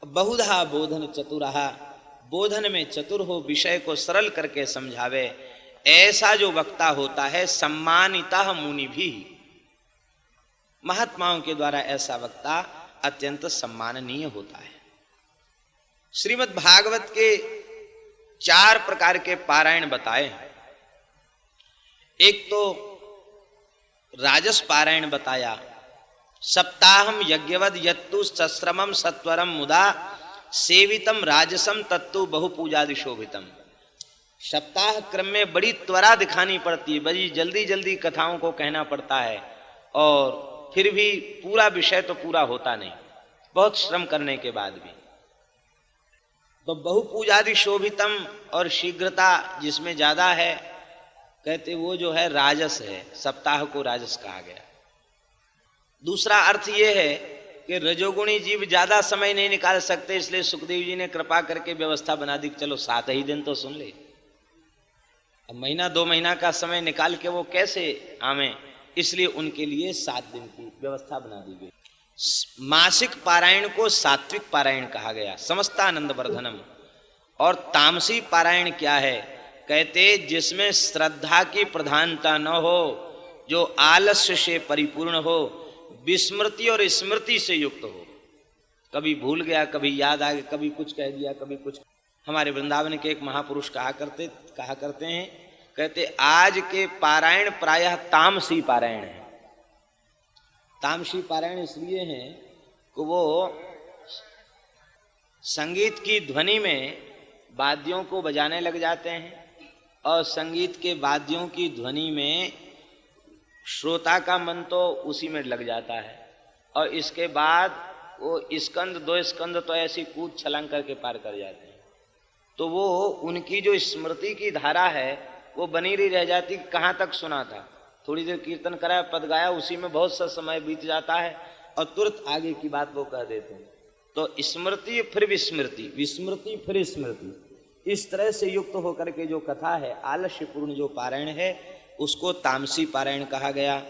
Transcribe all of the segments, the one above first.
बहुधा बोधन चतुरः, बोधन में चतुर हो, विषय को सरल करके समझावे, ऐसा जो वक्ता होता है सम्मानितः मुनि भी, महात्माओं के द्वारा ऐसा वक्ता अत्यंत सम्माननीय होता है। श्रीमद् भागवत के 4 प्रकार के पारायण बताए हैं। एक तो राजस पारायण बताया, सप्ताहम यज्ञवद यत्तु सश्रमम सत्वरम मुदा सेवितम राजसम तत्तु बहुपूजादि शोभितम। सप्ताह क्रम में बड़ी त्वरा दिखानी पड़ती है, बड़ी जल्दी जल्दी कथाओं को कहना पड़ता है, और फिर भी पूरा विषय तो पूरा होता नहीं, बहुत श्रम करने के बाद भी। तो बहुपूजादि शोभितम, और शीघ्रता जिसमें ज्यादा है, कहते वो जो है राजस है, सप्ताह को राजस कहा गया। दूसरा अर्थ ये है कि रजोगुणी जीव ज्यादा समय नहीं निकाल सकते, इसलिए सुखदेव जी ने कृपा करके व्यवस्था बना दी, चलो 7 ही दिन तो सुन ले। अब महीना 2 महीना का समय निकाल के वो कैसे आवे, इसलिए उनके लिए 7 दिन की व्यवस्था बना दी गई। मासिक पारायण को सात्विक पारायण कहा गया, समस्तानंद वर्धनम। और तामसी पारायण क्या है, कहते जिसमें श्रद्धा की प्रधानता न हो, जो आलस्य से परिपूर्ण हो, विस्मृति और स्मृति से युक्त हो, कभी भूल गया, कभी याद आ गया, कभी कुछ कह दिया, कभी कुछ। हमारे वृंदावन के एक महापुरुष कहा करते हैं, कहते आज के पारायण प्रायः तामसी पारायण है। तामसी पारायण इसलिए है कि वो संगीत की ध्वनि में वाद्यों को बजाने लग जाते हैं, और संगीत के वाद्यों की ध्वनि में श्रोता का मन तो उसी में लग जाता है, और इसके बाद वो स्कंद 2 स्कंद तो ऐसी कूद छलांग करके पार कर जाते हैं। तो वो उनकी जो स्मृति की धारा है वो बनी रह जाती, कहाँ तक सुना था, थोड़ी देर कीर्तन कराया, पद गाया, उसी में बहुत सा समय बीत जाता है, और तुरंत आगे की बात वो कह देते हैं। तो स्मृति फिर विस्मृति, विस्मृति फिर स्मृति, इस तरह से युक्त होकर के जो कथा है, आलस्यपूर्ण जो पारायण है, उसको तामसी पारायण कहा गया।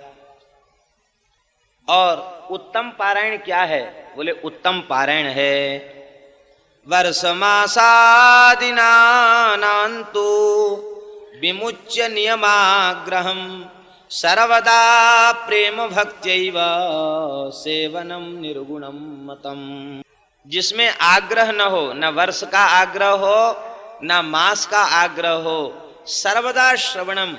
और उत्तम पारायण क्या है, बोले उत्तम पारायण है वर्ष मासादिनान्तु विमुच्य नियमाग्रहम सर्वदा प्रेम भक्त्यैव सेवनम निर्गुणम मतम। जिसमें आग्रह न हो, न वर्ष का आग्रह हो, न मास का आग्रह हो, सर्वदा श्रवणम,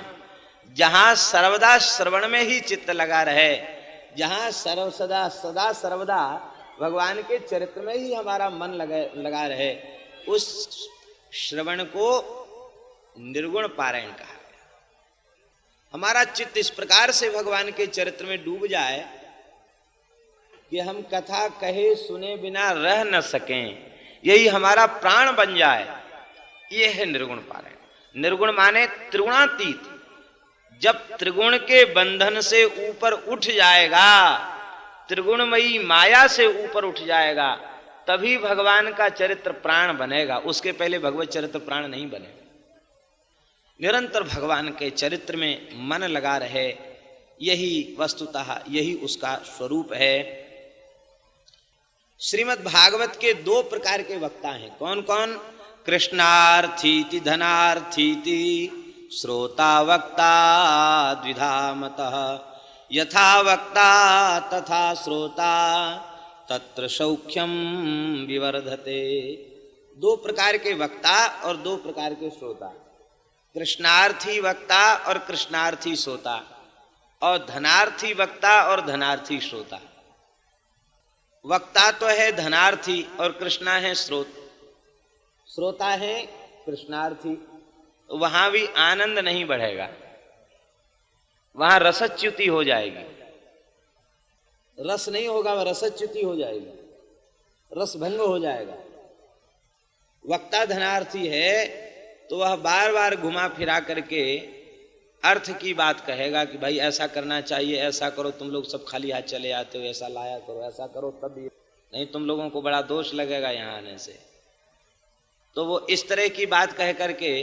जहां सर्वदा श्रवण में ही चित्त लगा रहे, जहां सदा सर्वदा भगवान के चरित्र में ही हमारा मन लगा रहे, उस श्रवण को निर्गुण पारायण कहा गया। हमारा चित्त इस प्रकार से भगवान के चरित्र में डूब जाए कि हम कथा कहे सुने बिना रह न सकें, यही हमारा प्राण बन जाए, ये है निर्गुण पारायण। निर्गुण माने त्रिगुणातीत। जब त्रिगुण के बंधन से ऊपर उठ जाएगा, त्रिगुणमयी माया से ऊपर उठ जाएगा, तभी भगवान का चरित्र प्राण बनेगा, उसके पहले भगवत चरित्र प्राण नहीं बनेगा। निरंतर भगवान के चरित्र में मन लगा रहे, यही वस्तुतः यही उसका स्वरूप है। श्रीमद् भागवत के 2 प्रकार के वक्ता हैं, कौन कौन, कृष्णार्थीति धनार्थीति श्रोता वक्ता द्विधा मतः, यथा वक्ता तथा श्रोता तत्र सौख्यम विवर्धते। 2 प्रकार के वक्ता और 2 प्रकार के श्रोता, कृष्णार्थी वक्ता और कृष्णार्थी श्रोता, और धनार्थी वक्ता और धनार्थी श्रोता। वक्ता तो है धनार्थी और कृष्णा है श्रोता है कृष्णार्थी। वहां भी आनंद नहीं बढ़ेगा, वहां रसच्युति हो जाएगी, रस नहीं होगा, वह रसच्युति हो जाएगी, रस भंग हो जाएगा। वक्ता धनार्थी है तो वह बार बार घुमा फिरा करके अर्थ की बात कहेगा कि भाई ऐसा करना चाहिए, ऐसा करो, तुम लोग सब खाली हाथ चले आते हो, ऐसा लाया करो, ऐसा करो, तब नहीं तुम लोगों को बड़ा दोष लगेगा यहाँ आने से। तो वो इस तरह की बात कह करके,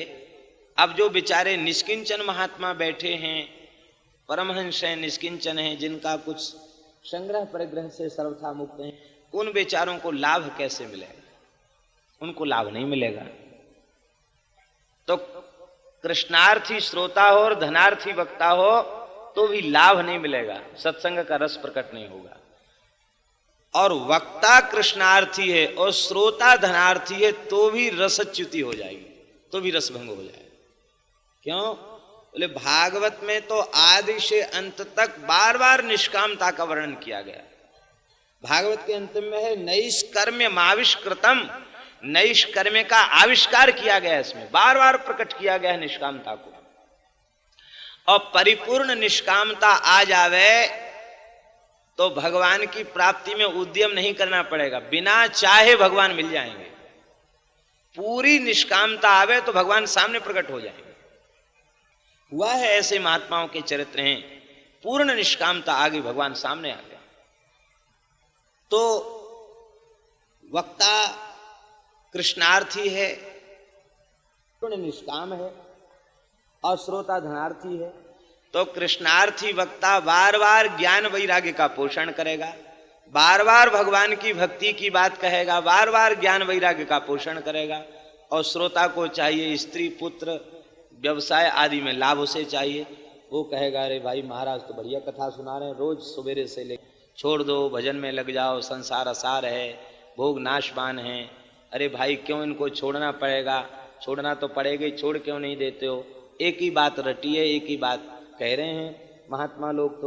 अब जो बेचारे निष्किंचन महात्मा बैठे हैं, परमहंस हैं, निष्किंचन हैं, जिनका कुछ संग्रह परिग्रह से सर्वथा मुक्त हैं, उन बेचारों को लाभ कैसे मिलेगा? उनको लाभ नहीं मिलेगा। तो कृष्णार्थी श्रोता हो और धनार्थी वक्ता हो तो भी लाभ नहीं मिलेगा, सत्संग का रस प्रकट नहीं होगा। और वक्ता कृष्णार्थी है और श्रोता धनार्थी है तो भी रसच्युति हो जाएगी, तो भी रसभंग हो जाएगा। क्यों? बोले भागवत में तो आदि से अंत तक बार बार निष्कामता का वर्णन किया गया। भागवत के अंत में है नैष्कर्म्य आविष्कृतम, नैष्कर्म्य का आविष्कार किया गया, इसमें बार बार प्रकट किया गया है निष्कामता को। और परिपूर्ण निष्कामता आ जावे तो भगवान की प्राप्ति में उद्यम नहीं करना पड़ेगा, बिना चाहे भगवान मिल जाएंगे। पूरी निष्कामता आवे तो भगवान सामने प्रकट हो जाएंगे। हुआ है, ऐसे महात्माओं के चरित्र हैं, पूर्ण निष्कामता आ गई, भगवान सामने आ गया। तो वक्ता कृष्णार्थी है, पूर्ण निष्काम है, और श्रोता धनार्थी है। तो कृष्णार्थी वक्ता बार बार ज्ञान वैराग्य का पोषण करेगा, बार बार भगवान की भक्ति की बात कहेगा, बार बार ज्ञान वैराग्य का पोषण करेगा। और श्रोता को चाहिए स्त्री पुत्र व्यवसाय आदि में लाभ उसे चाहिए। वो कहेगा अरे भाई महाराज तो बढ़िया कथा सुना रहे हैं, रोज सवेरे से ले छोड़ दो, भजन में लग जाओ, संसार असार है, भोग नाशवान है। अरे भाई क्यों इनको छोड़ना पड़ेगा? छोड़ना तो पड़ेगा ही, छोड़ क्यों नहीं देते हो? एक ही बात रटी है, एक ही बात कह रहे हैं महात्मा लोग।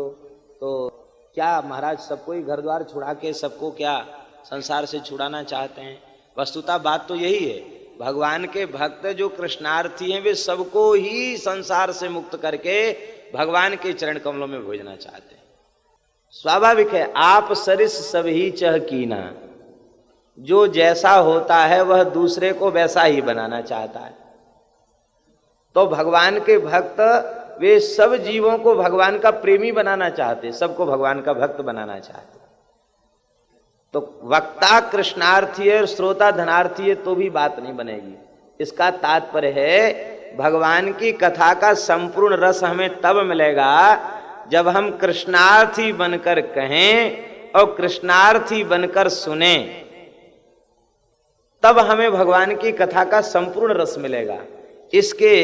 तो क्या महाराज सबको ही घर द्वार छुड़ा के सबको क्या संसार से छुड़ाना चाहते हैं? वस्तुतः बात तो यही है, भगवान के भक्त जो कृष्णार्थी हैं वे सबको ही संसार से मुक्त करके भगवान के चरण कमलों में भेजना चाहते हैं। स्वाभाविक है, आप सरिस सभी चह कीना, जो जैसा होता है वह दूसरे को वैसा ही बनाना चाहता है। तो भगवान के भक्त वे सब जीवों को भगवान का प्रेमी बनाना चाहते, सबको भगवान का भक्त बनाना चाहते। तो वक्ता कृष्णार्थी है और श्रोता धनार्थी है तो भी बात नहीं बनेगी। इसका तात्पर्य है भगवान की कथा का संपूर्ण रस हमें तब मिलेगा जब हम कृष्णार्थी बनकर कहें और कृष्णार्थी बनकर सुने, तब हमें भगवान की कथा का संपूर्ण रस मिलेगा। इसके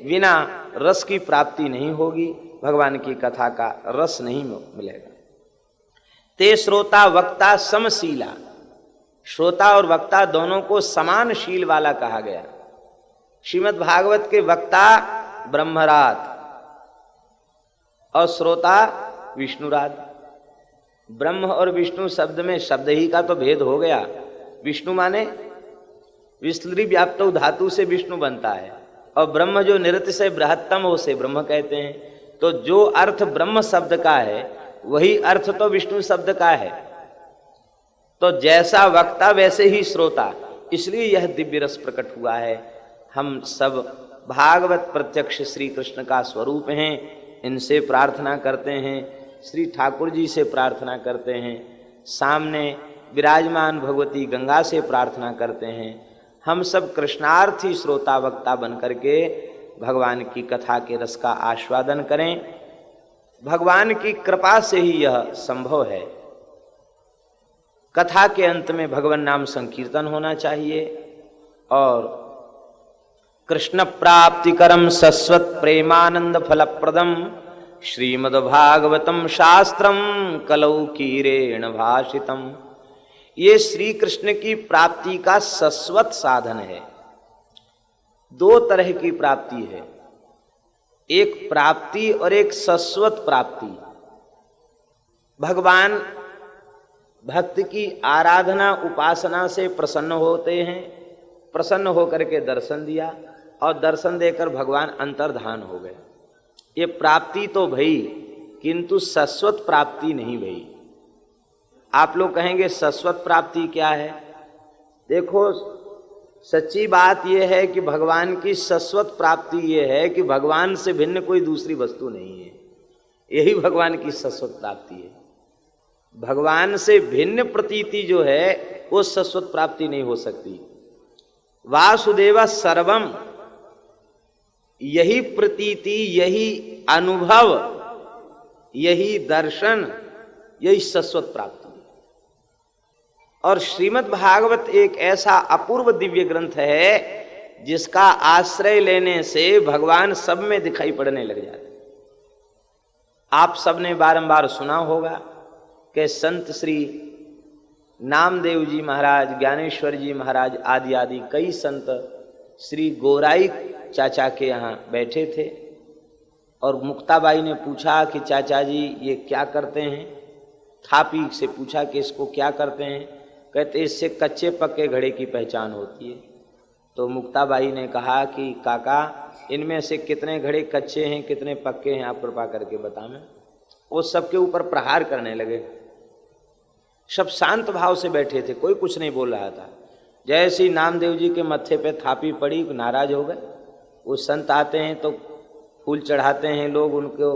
बिना रस की प्राप्ति नहीं होगी, भगवान की कथा का रस नहीं मिलेगा। ते श्रोता वक्ता समशीला, श्रोता और वक्ता दोनों को समान शील वाला कहा गया। श्रीमद् भागवत के वक्ता ब्रह्मराद और श्रोता विष्णुराद। ब्रह्म और विष्णु शब्द में शब्द ही का तो भेद हो गया। विष्णु माने विस्लरी व्याप्त धातु से विष्णु बनता है, और ब्रह्म जो निरत से बृहत्तम हो से ब्रह्म कहते हैं। तो जो अर्थ ब्रह्म शब्द का है वही अर्थ तो विष्णु शब्द का है। तो जैसा वक्ता वैसे ही श्रोता, इसलिए यह दिव्य रस प्रकट हुआ है। हम सब भागवत प्रत्यक्ष श्री कृष्ण का स्वरूप हैं, इनसे प्रार्थना करते हैं, श्री ठाकुर जी से प्रार्थना करते हैं, सामने विराजमान भगवती गंगा से प्रार्थना करते हैं। हम सब कृष्णार्थी श्रोता वक्ता बन करके भगवान की कथा के रस का आस्वादन करें। भगवान की कृपा से ही यह संभव है। कथा के अंत में भगवान नाम संकीर्तन होना चाहिए और कृष्ण प्राप्तिकरम सस्वत प्रेमानंद फलप्रदम श्रीमद्भागवतम शास्त्रम कलौ कीरेण भाषितम। ये श्री कृष्ण की प्राप्ति का सस्वत साधन है। दो तरह की प्राप्ति है, एक प्राप्ति और एक सस्वत प्राप्ति। भगवान भक्त की आराधना उपासना से प्रसन्न होते हैं, प्रसन्न होकर के दर्शन दिया और दर्शन देकर भगवान अंतर्धान हो गए। ये प्राप्ति तो भई, किंतु सस्वत प्राप्ति नहीं भई। आप लोग कहेंगे सस्वत प्राप्ति क्या है? देखो, सच्ची बात यह है कि भगवान की सस्वत प्राप्ति यह है कि भगवान से भिन्न कोई दूसरी वस्तु नहीं है। यही भगवान की सस्वत प्राप्ति है। भगवान से भिन्न प्रतीति जो है वो सस्वत प्राप्ति नहीं हो सकती। वासुदेव सर्वम, यही प्रतीति, यही अनुभव, यही दर्शन, यही सस्वत प्राप्ति। और श्रीमद् भागवत एक ऐसा अपूर्व दिव्य ग्रंथ है जिसका आश्रय लेने से भगवान सब में दिखाई पड़ने लग जाते। आप सबने बारंबार सुना होगा कि संत श्री नामदेव जी महाराज, ज्ञानेश्वर जी महाराज आदि आदि कई संत श्री गोराई चाचा के यहाँ बैठे थे और मुक्ताबाई ने पूछा कि चाचा जी ये क्या करते हैं। थापी से पूछा कि इसको क्या करते हैं। कहते इससे कच्चे पक्के घड़े की पहचान होती है। तो मुक्ताबाई ने कहा कि काका इनमें से कितने घड़े कच्चे हैं कितने पक्के हैं, आप कृपा करके बता। मैं वो सबके ऊपर प्रहार करने लगे। सब शांत भाव से बैठे थे, कोई कुछ नहीं बोल रहा था। जैसे ही नामदेव जी के मत्थे पे थापी पड़ी नाराज हो गए। वो संत आते हैं तो फूल चढ़ाते हैं, लोग उनको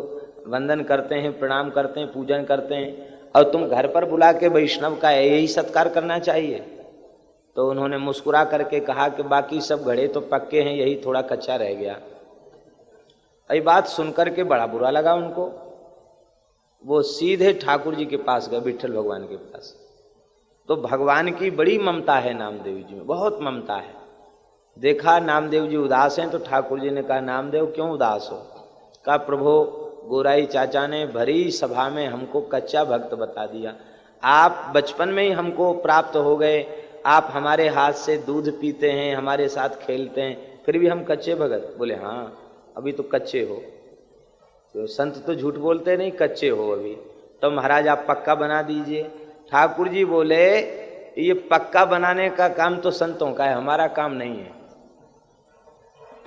वंदन करते हैं, प्रणाम करते हैं, पूजन करते हैं, और तुम घर पर बुला के वैष्णव का यही सत्कार करना चाहिए। तो उन्होंने मुस्कुरा करके कहा कि बाकी सब घड़े तो पक्के हैं, यही थोड़ा कच्चा रह गया। ये बात सुनकर के बड़ा बुरा लगा उनको। वो सीधे ठाकुर जी के पास गए, विट्ठल भगवान के पास। तो भगवान की बड़ी ममता है नामदेव जी में, बहुत ममता है। देखा नामदेव जी उदास हैं तो ठाकुर जी ने कहा नामदेव क्यों उदास हो। कहा प्रभु गोराई चाचा ने भरी सभा में हमको कच्चा भक्त बता दिया। आप बचपन में ही हमको प्राप्त हो गए, आप हमारे हाथ से दूध पीते हैं, हमारे साथ खेलते हैं, फिर भी हम कच्चे भगत। बोले हाँ अभी तो कच्चे हो। तो संत तो झूठ बोलते नहीं, कच्चे हो अभी। तो महाराज आप पक्का बना दीजिए। ठाकुर जी बोले ये पक्का बनाने का काम तो संतों का है, हमारा काम नहीं है।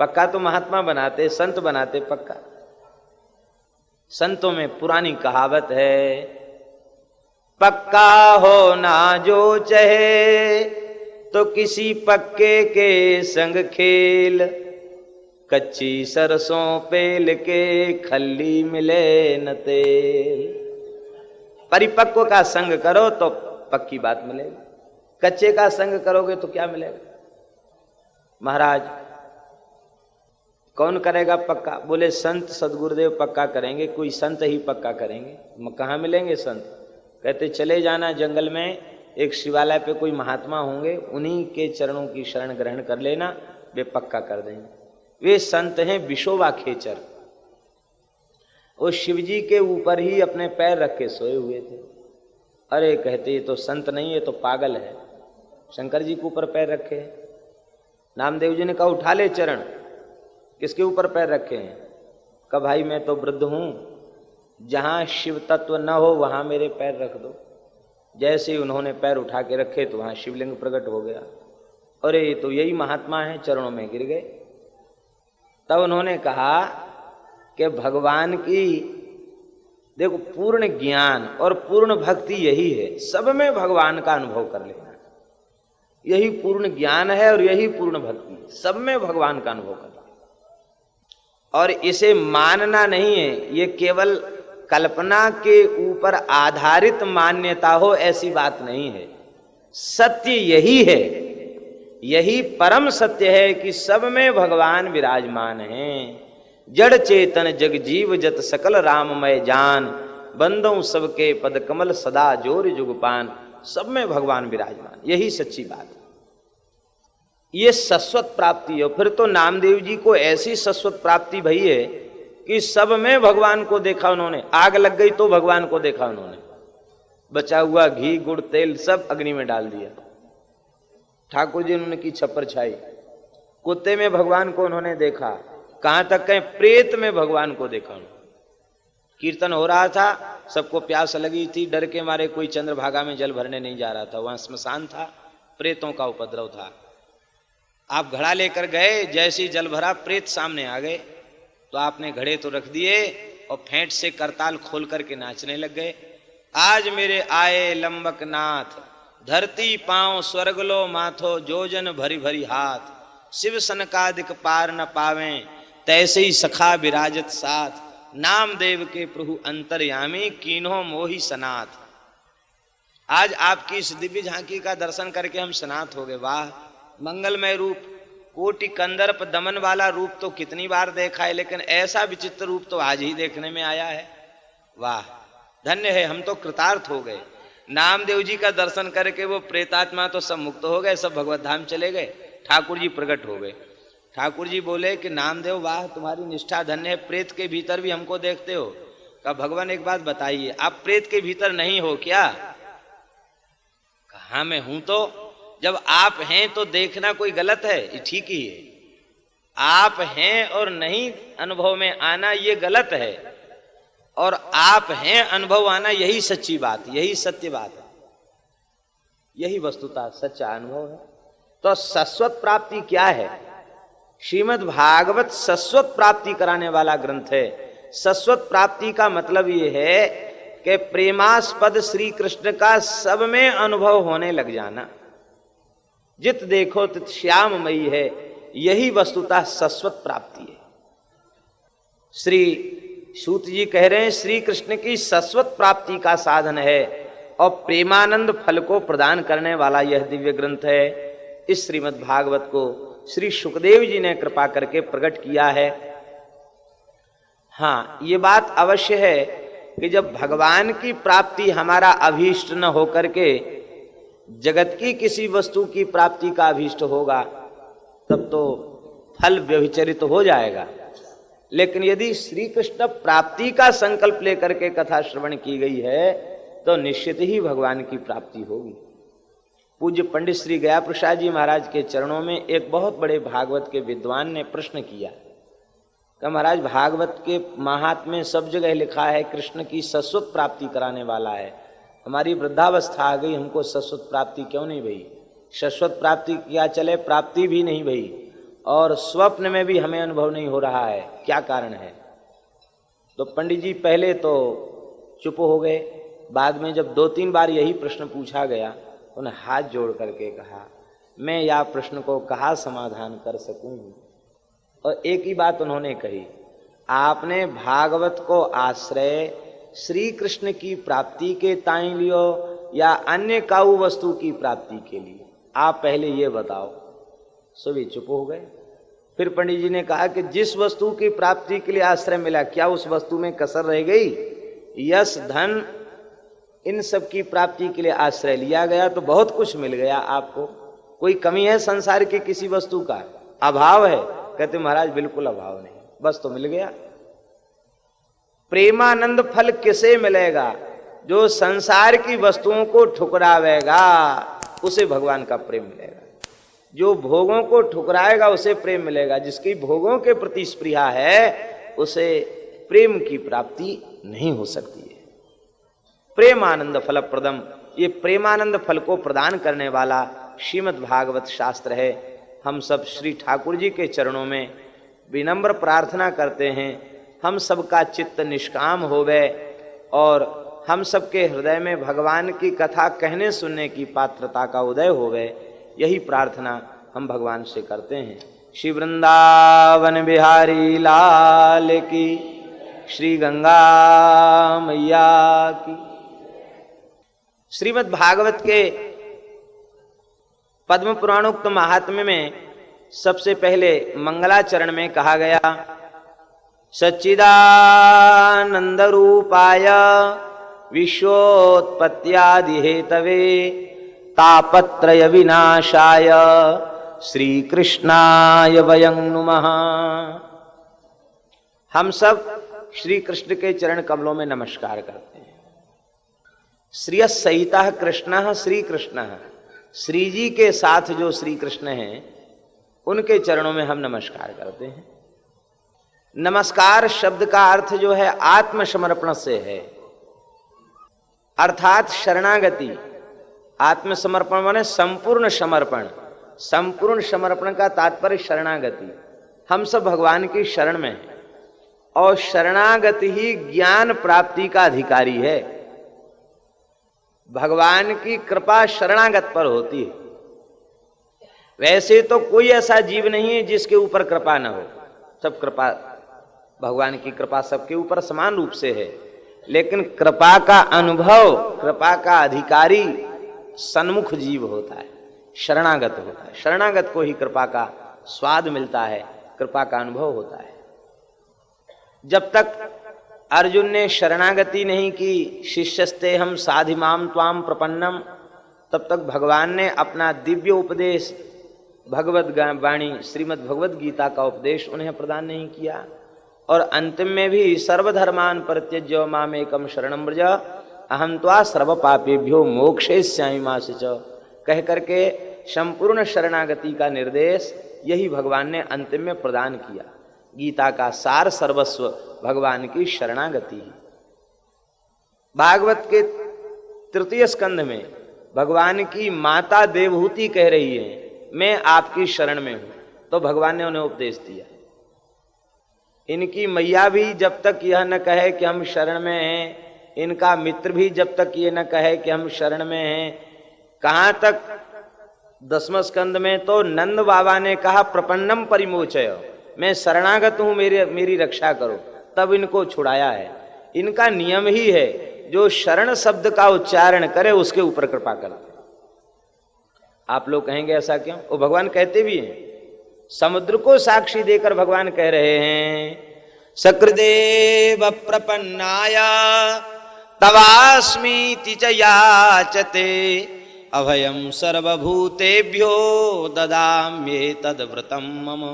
पक्का तो महात्मा बनाते, संत बनाते पक्का। संतों में पुरानी कहावत है, पक्का हो ना जो चाहे तो किसी पक्के के संग खेल, कच्ची सरसों पेल के खल्ली मिले न तेल। परिपक्व का संग करो तो पक्की बात मिलेगी, कच्चे का संग करोगे तो क्या मिलेगा। महाराज कौन करेगा पक्का। बोले संत सदगुरुदेव पक्का करेंगे, कोई संत ही पक्का करेंगे। कहाँ मिलेंगे संत। कहते चले जाना जंगल में, एक शिवालय पे कोई महात्मा होंगे, उन्हीं के चरणों की शरण ग्रहण कर लेना, वे पक्का कर देंगे। वे संत हैं विशोबा खेचर। वो शिवजी के ऊपर ही अपने पैर रख के सोए हुए थे। अरे कहते ये तो संत नहीं, ये तो पागल है, शंकर जी के ऊपर पैर रखे। नामदेव जी ने कहा उठा ले चरण। किसके ऊपर पैर रखे हैं। कहा भाई मैं तो वृद्ध हूं, जहां शिव तत्व न हो वहां मेरे पैर रख दो। जैसे ही उन्होंने पैर उठा के रखे तो वहां शिवलिंग प्रकट हो गया। अरे ये तो यही महात्मा है, चरणों में गिर गए। तब उन्होंने कहा कि भगवान की देखो पूर्ण ज्ञान और पूर्ण भक्ति यही है, सब में भगवान का अनुभव कर लेना, यही पूर्ण ज्ञान है और यही पूर्ण भक्ति है, सब में भगवान का अनुभव करना। और इसे मानना नहीं है, ये केवल कल्पना के ऊपर आधारित मान्यता हो ऐसी बात नहीं है। सत्य यही है, यही परम सत्य है कि सब में भगवान विराजमान हैं। जड़ चेतन जग जीव जत सकल राममय जान, बंदों सबके पद कमल सदा जोर जुगपान। सब में भगवान विराजमान, यही सच्ची बात है, ये शाश्वत प्राप्ति है। फिर तो नामदेव जी को ऐसी शाश्वत प्राप्ति भई है कि सब में भगवान को देखा उन्होंने। आग लग गई तो भगवान को देखा उन्होंने, बचा हुआ घी गुड़ तेल सब अग्नि में डाल दिया। ठाकुर जी ने की छप्पर छाई। कुत्ते में भगवान को उन्होंने देखा, कहां तक कहें प्रेत में भगवान को देखा उन्होंने। कीर्तन हो रहा था, सबको प्यास लगी थी, डर के मारे कोई चंद्रभागा में जल भरने नहीं जा रहा था, वहां श्मशान था, प्रेतों का उपद्रव था। आप घड़ा लेकर गए, जैसे ही जल भरा प्रेत सामने आ गए तो आपने घड़े तो रख दिए और फेंट से करताल खोल करके नाचने लग गए। आज मेरे आए लंबक नाथ, धरती पांव स्वर्ग लो माथो, जोजन भरी भरी हाथ, शिव सनकादिक पार न पावें, तैसे ही सखा विराजत साथ, नामदेव के प्रभु अंतर्यामी, कीन्हो मोहि सनाथ। आज आपकी इस दिव्य झांकी का दर्शन करके हम सनाथ हो गए। वाह मंगलमय रूप, कोटि कंदर्प दमन वाला रूप तो कितनी बार देखा है, लेकिन ऐसा विचित्र रूप तो आज ही देखने में आया है। वाह धन्य है, हम तो कृतार्थ हो गए। नामदेव जी का दर्शन करके वो प्रेतात्मा तो सब मुक्त हो गए, सब भगवत धाम चले गए। ठाकुर जी प्रकट हो गए। ठाकुर जी बोले कि नामदेव वाह तुम्हारी निष्ठा धन्य है, प्रेत के भीतर भी हमको देखते हो। कहा भगवान एक बात बताइए, आप प्रेत के भीतर नहीं हो क्या? कहा मैं हूं तो। जब आप हैं तो देखना कोई गलत है? ये ठीक ही है। आप हैं और नहीं अनुभव में आना ये गलत है, और आप हैं अनुभव आना यही सच्ची बात, यही सत्य बात है, यही वस्तुतः सच्चा अनुभव है। तो शाश्वत प्राप्ति क्या है? श्रीमद् भागवत शाश्वत प्राप्ति कराने वाला ग्रंथ है। शाश्वत प्राप्ति का मतलब ये है कि प्रेमास्पद श्री कृष्ण का सब में अनुभव होने लग जाना। जित देखो तित श्याममयी है, यही वस्तुतः शाश्वत प्राप्ति है। श्री सूत जी कह रहे हैं श्री कृष्ण की शाश्वत प्राप्ति का साधन है और प्रेमानंद फल को प्रदान करने वाला यह दिव्य ग्रंथ है। इस श्रीमद् भागवत को श्री सुखदेव जी ने कृपा करके प्रकट किया है। हाँ, ये बात अवश्य है कि जब भगवान की प्राप्ति हमारा अभीष्ट न होकर के जगत की किसी वस्तु की प्राप्ति का अभीष्ट होगा, तब तो फल व्यभिचरित हो जाएगा। लेकिन यदि श्री कृष्ण प्राप्ति का संकल्प लेकर के कथा श्रवण की गई है तो निश्चित ही भगवान की प्राप्ति होगी। पूज्य पंडित श्री गया प्रसाद जी महाराज के चरणों में एक बहुत बड़े भागवत के विद्वान ने प्रश्न किया कि महाराज भागवत के महात्म्य में सब जगह लिखा है कृष्ण की शाश्वत प्राप्ति कराने वाला है, हमारी वृद्धावस्था आ गई, हमको शाश्वत प्राप्ति क्यों नहीं भई? शाश्वत प्राप्ति क्या चले, प्राप्ति भी नहीं भई और स्वप्न में भी हमें अनुभव नहीं हो रहा है, क्या कारण है? तो पंडित जी पहले तो चुप हो गए, बाद में जब 2-3 बार यही प्रश्न पूछा गया, उन्हें हाथ जोड़ करके कहा मैं यह प्रश्न को कहाँ समाधान कर सकूं। और एक ही बात उन्होंने कही, आपने भागवत को आश्रय श्री कृष्ण की प्राप्ति के ताई लियो या अन्य काऊ वस्तु की प्राप्ति के लिए, आप पहले ये बताओ। सभी चुप हो गए। फिर पंडित जी ने कहा कि जिस वस्तु की प्राप्ति के लिए आश्रय मिला, क्या उस वस्तु में कसर रह गई? यश धन इन सब की प्राप्ति के लिए आश्रय लिया गया तो बहुत कुछ मिल गया आपको। कोई कमी है संसार की किसी वस्तु का? अभाव है? कहते महाराज बिल्कुल अभाव नहीं, बस तो मिल गया। प्रेमानंद फल किसे मिलेगा? जो संसार की वस्तुओं को ठुकरावेगा उसे भगवान का प्रेम मिलेगा। जो भोगों को ठुकराएगा उसे प्रेम मिलेगा। जिसकी भोगों के प्रति स्पृहा है उसे प्रेम की प्राप्ति नहीं हो सकती है। प्रेमानंद फल प्रदम, ये प्रेमानंद फल को प्रदान करने वाला श्रीमद् भागवत शास्त्र है। हम सब श्री ठाकुर जी के चरणों में विनम्र प्रार्थना करते हैं, हम सबका चित्त निष्काम होवे और हम सबके हृदय में भगवान की कथा कहने सुनने की पात्रता का उदय होवे। यही प्रार्थना हम भगवान से करते हैं। श्री वृंदावन बिहारी लाल की, श्री गंगा मैया की। श्रीमद् भागवत के पद्म पुराणोक्त महात्म्य में सबसे पहले मंगलाचरण में कहा गया सच्चिदानंद रूपाय विश्वोत्पत्त्यादि हेतवे तापत्रय विनाशाय श्री कृष्णाय वयं नुमः। हम सब श्री कृष्ण के चरण कमलों में नमस्कार करते हैं। श्रिय सहितः कृष्णः श्री कृष्णः, श्री जी के साथ जो श्री कृष्ण हैं उनके चरणों में हम नमस्कार करते हैं। नमस्कार शब्द का अर्थ जो है आत्मसमर्पण से है, अर्थात शरणागति। आत्मसमर्पण माने संपूर्ण समर्पण। संपूर्ण समर्पण का तात्पर्य शरणागति। हम सब भगवान की शरण में हैं और शरणागति ही ज्ञान प्राप्ति का अधिकारी है। भगवान की कृपा शरणागत पर होती है। वैसे तो कोई ऐसा जीव नहीं है जिसके ऊपर कृपा न हो, सब कृपा, भगवान की कृपा सबके ऊपर समान रूप से है। लेकिन कृपा का अनुभव, कृपा का अधिकारी सन्मुख जीव होता है, शरणागत होता है। शरणागत को ही कृपा का स्वाद मिलता है, कृपा का अनुभव होता है। जब तक अर्जुन ने शरणागति नहीं की, शिष्यस्ते हम साधिमाम त्वाम प्रपन्नम, तब तक भगवान ने अपना दिव्य उपदेश भगवत वाणी श्रीमद् भगवद गीता का उपदेश उन्हें प्रदान नहीं किया। और अंतिम में भी सर्वधर्मान परित्यज्य मामेकम शरणं व्रज अहम त्वा सर्व पापेभ्यो मोक्षयिष्यामि मा शुचः कह करके संपूर्ण शरणागति का निर्देश यही भगवान ने अंतिम में प्रदान किया। गीता का सार सर्वस्व भगवान की शरणागति है। भागवत के तृतीय स्कंध में भगवान की माता देवहूति कह रही है मैं आपकी शरण में हूं, तो भगवान ने उन्हें उपदेश दिया। इनकी मैया भी जब तक यह न कहे कि हम शरण में हैं, इनका मित्र भी जब तक ये न कहे कि हम शरण में हैं, कहां तक 10वें स्कंद में तो नंद बाबा ने कहा प्रपन्नम परिमोचय, मैं शरणागत हूं, मेरी रक्षा करो, तब इनको छुड़ाया है। इनका नियम ही है जो शरण शब्द का उच्चारण करे उसके ऊपर कृपा करते। आप लोग कहेंगे ऐसा क्यों? वो भगवान कहते भी हैं, समुद्र को साक्षी देकर भगवान कह रहे हैं सकृदेव प्रपन्नाय तवास्मीति च याचते अभयम सर्वभूतेभ्यो ददाम्येतद् व्रतम मम।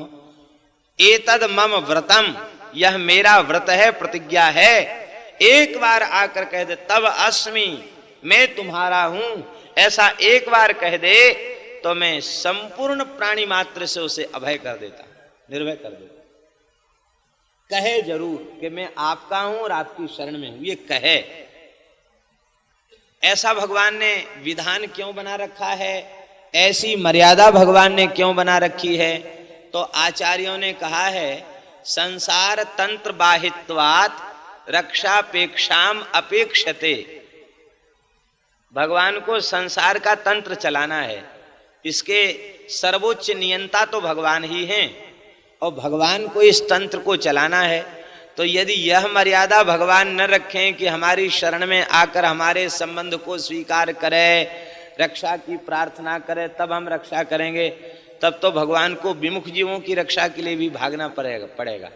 एतद मम व्रतम, यह मेरा व्रत है, प्रतिज्ञा है। एक बार आकर कह दे तब अस्मि, मैं तुम्हारा हूं, ऐसा एक बार कह दे तो मैं संपूर्ण प्राणी मात्र से उसे अभय कर देता, निर्भय कर देता। कहे जरूर कि मैं आपका हूं और आपकी शरण में हूं, ये कहे। ऐसा भगवान ने विधान क्यों बना रखा है, ऐसी मर्यादा भगवान ने क्यों बना रखी है? तो आचार्यों ने कहा है संसार तंत्र बाहित्वात् रक्षापेक्षाम अपेक्षते। भगवान को संसार का तंत्र चलाना है, इसके सर्वोच्च नियंता तो भगवान ही हैं, और भगवान को इस तंत्र को चलाना है। तो यदि यह मर्यादा भगवान न रखें कि हमारी शरण में आकर हमारे संबंध को स्वीकार करे, रक्षा की प्रार्थना करे, तब हम रक्षा करेंगे, तब तो भगवान को विमुख जीवों की रक्षा के लिए भी भागना पड़ेगा।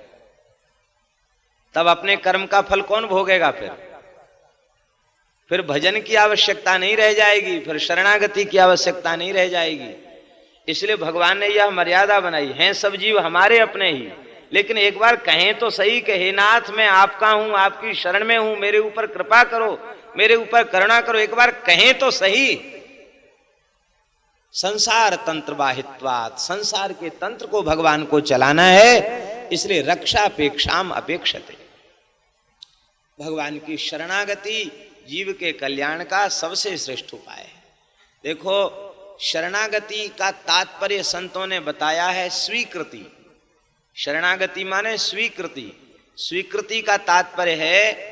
तब अपने कर्म का फल कौन भोगेगा? फिर भजन की आवश्यकता नहीं रह जाएगी, फिर शरणागति की आवश्यकता नहीं रह जाएगी। इसलिए भगवान ने यह मर्यादा बनाई है। सब जीव हमारे अपने ही, लेकिन एक बार कहें तो सही कि हे नाथ मैं आपका हूं, आपकी शरण में हूं, मेरे ऊपर कृपा करो, मेरे ऊपर करुणा करो, एक बार कहें तो सही। संसार तंत्र बाहित्वात्, संसार के तंत्र को भगवान को चलाना है, इसलिए रक्षापेक्षाम अपेक्षते। भगवान की शरणागति जीव के कल्याण का सबसे श्रेष्ठ उपाय है। देखो, शरणागति का तात्पर्य संतों ने बताया है स्वीकृति। शरणागति माने स्वीकृति। स्वीकृति का तात्पर्य है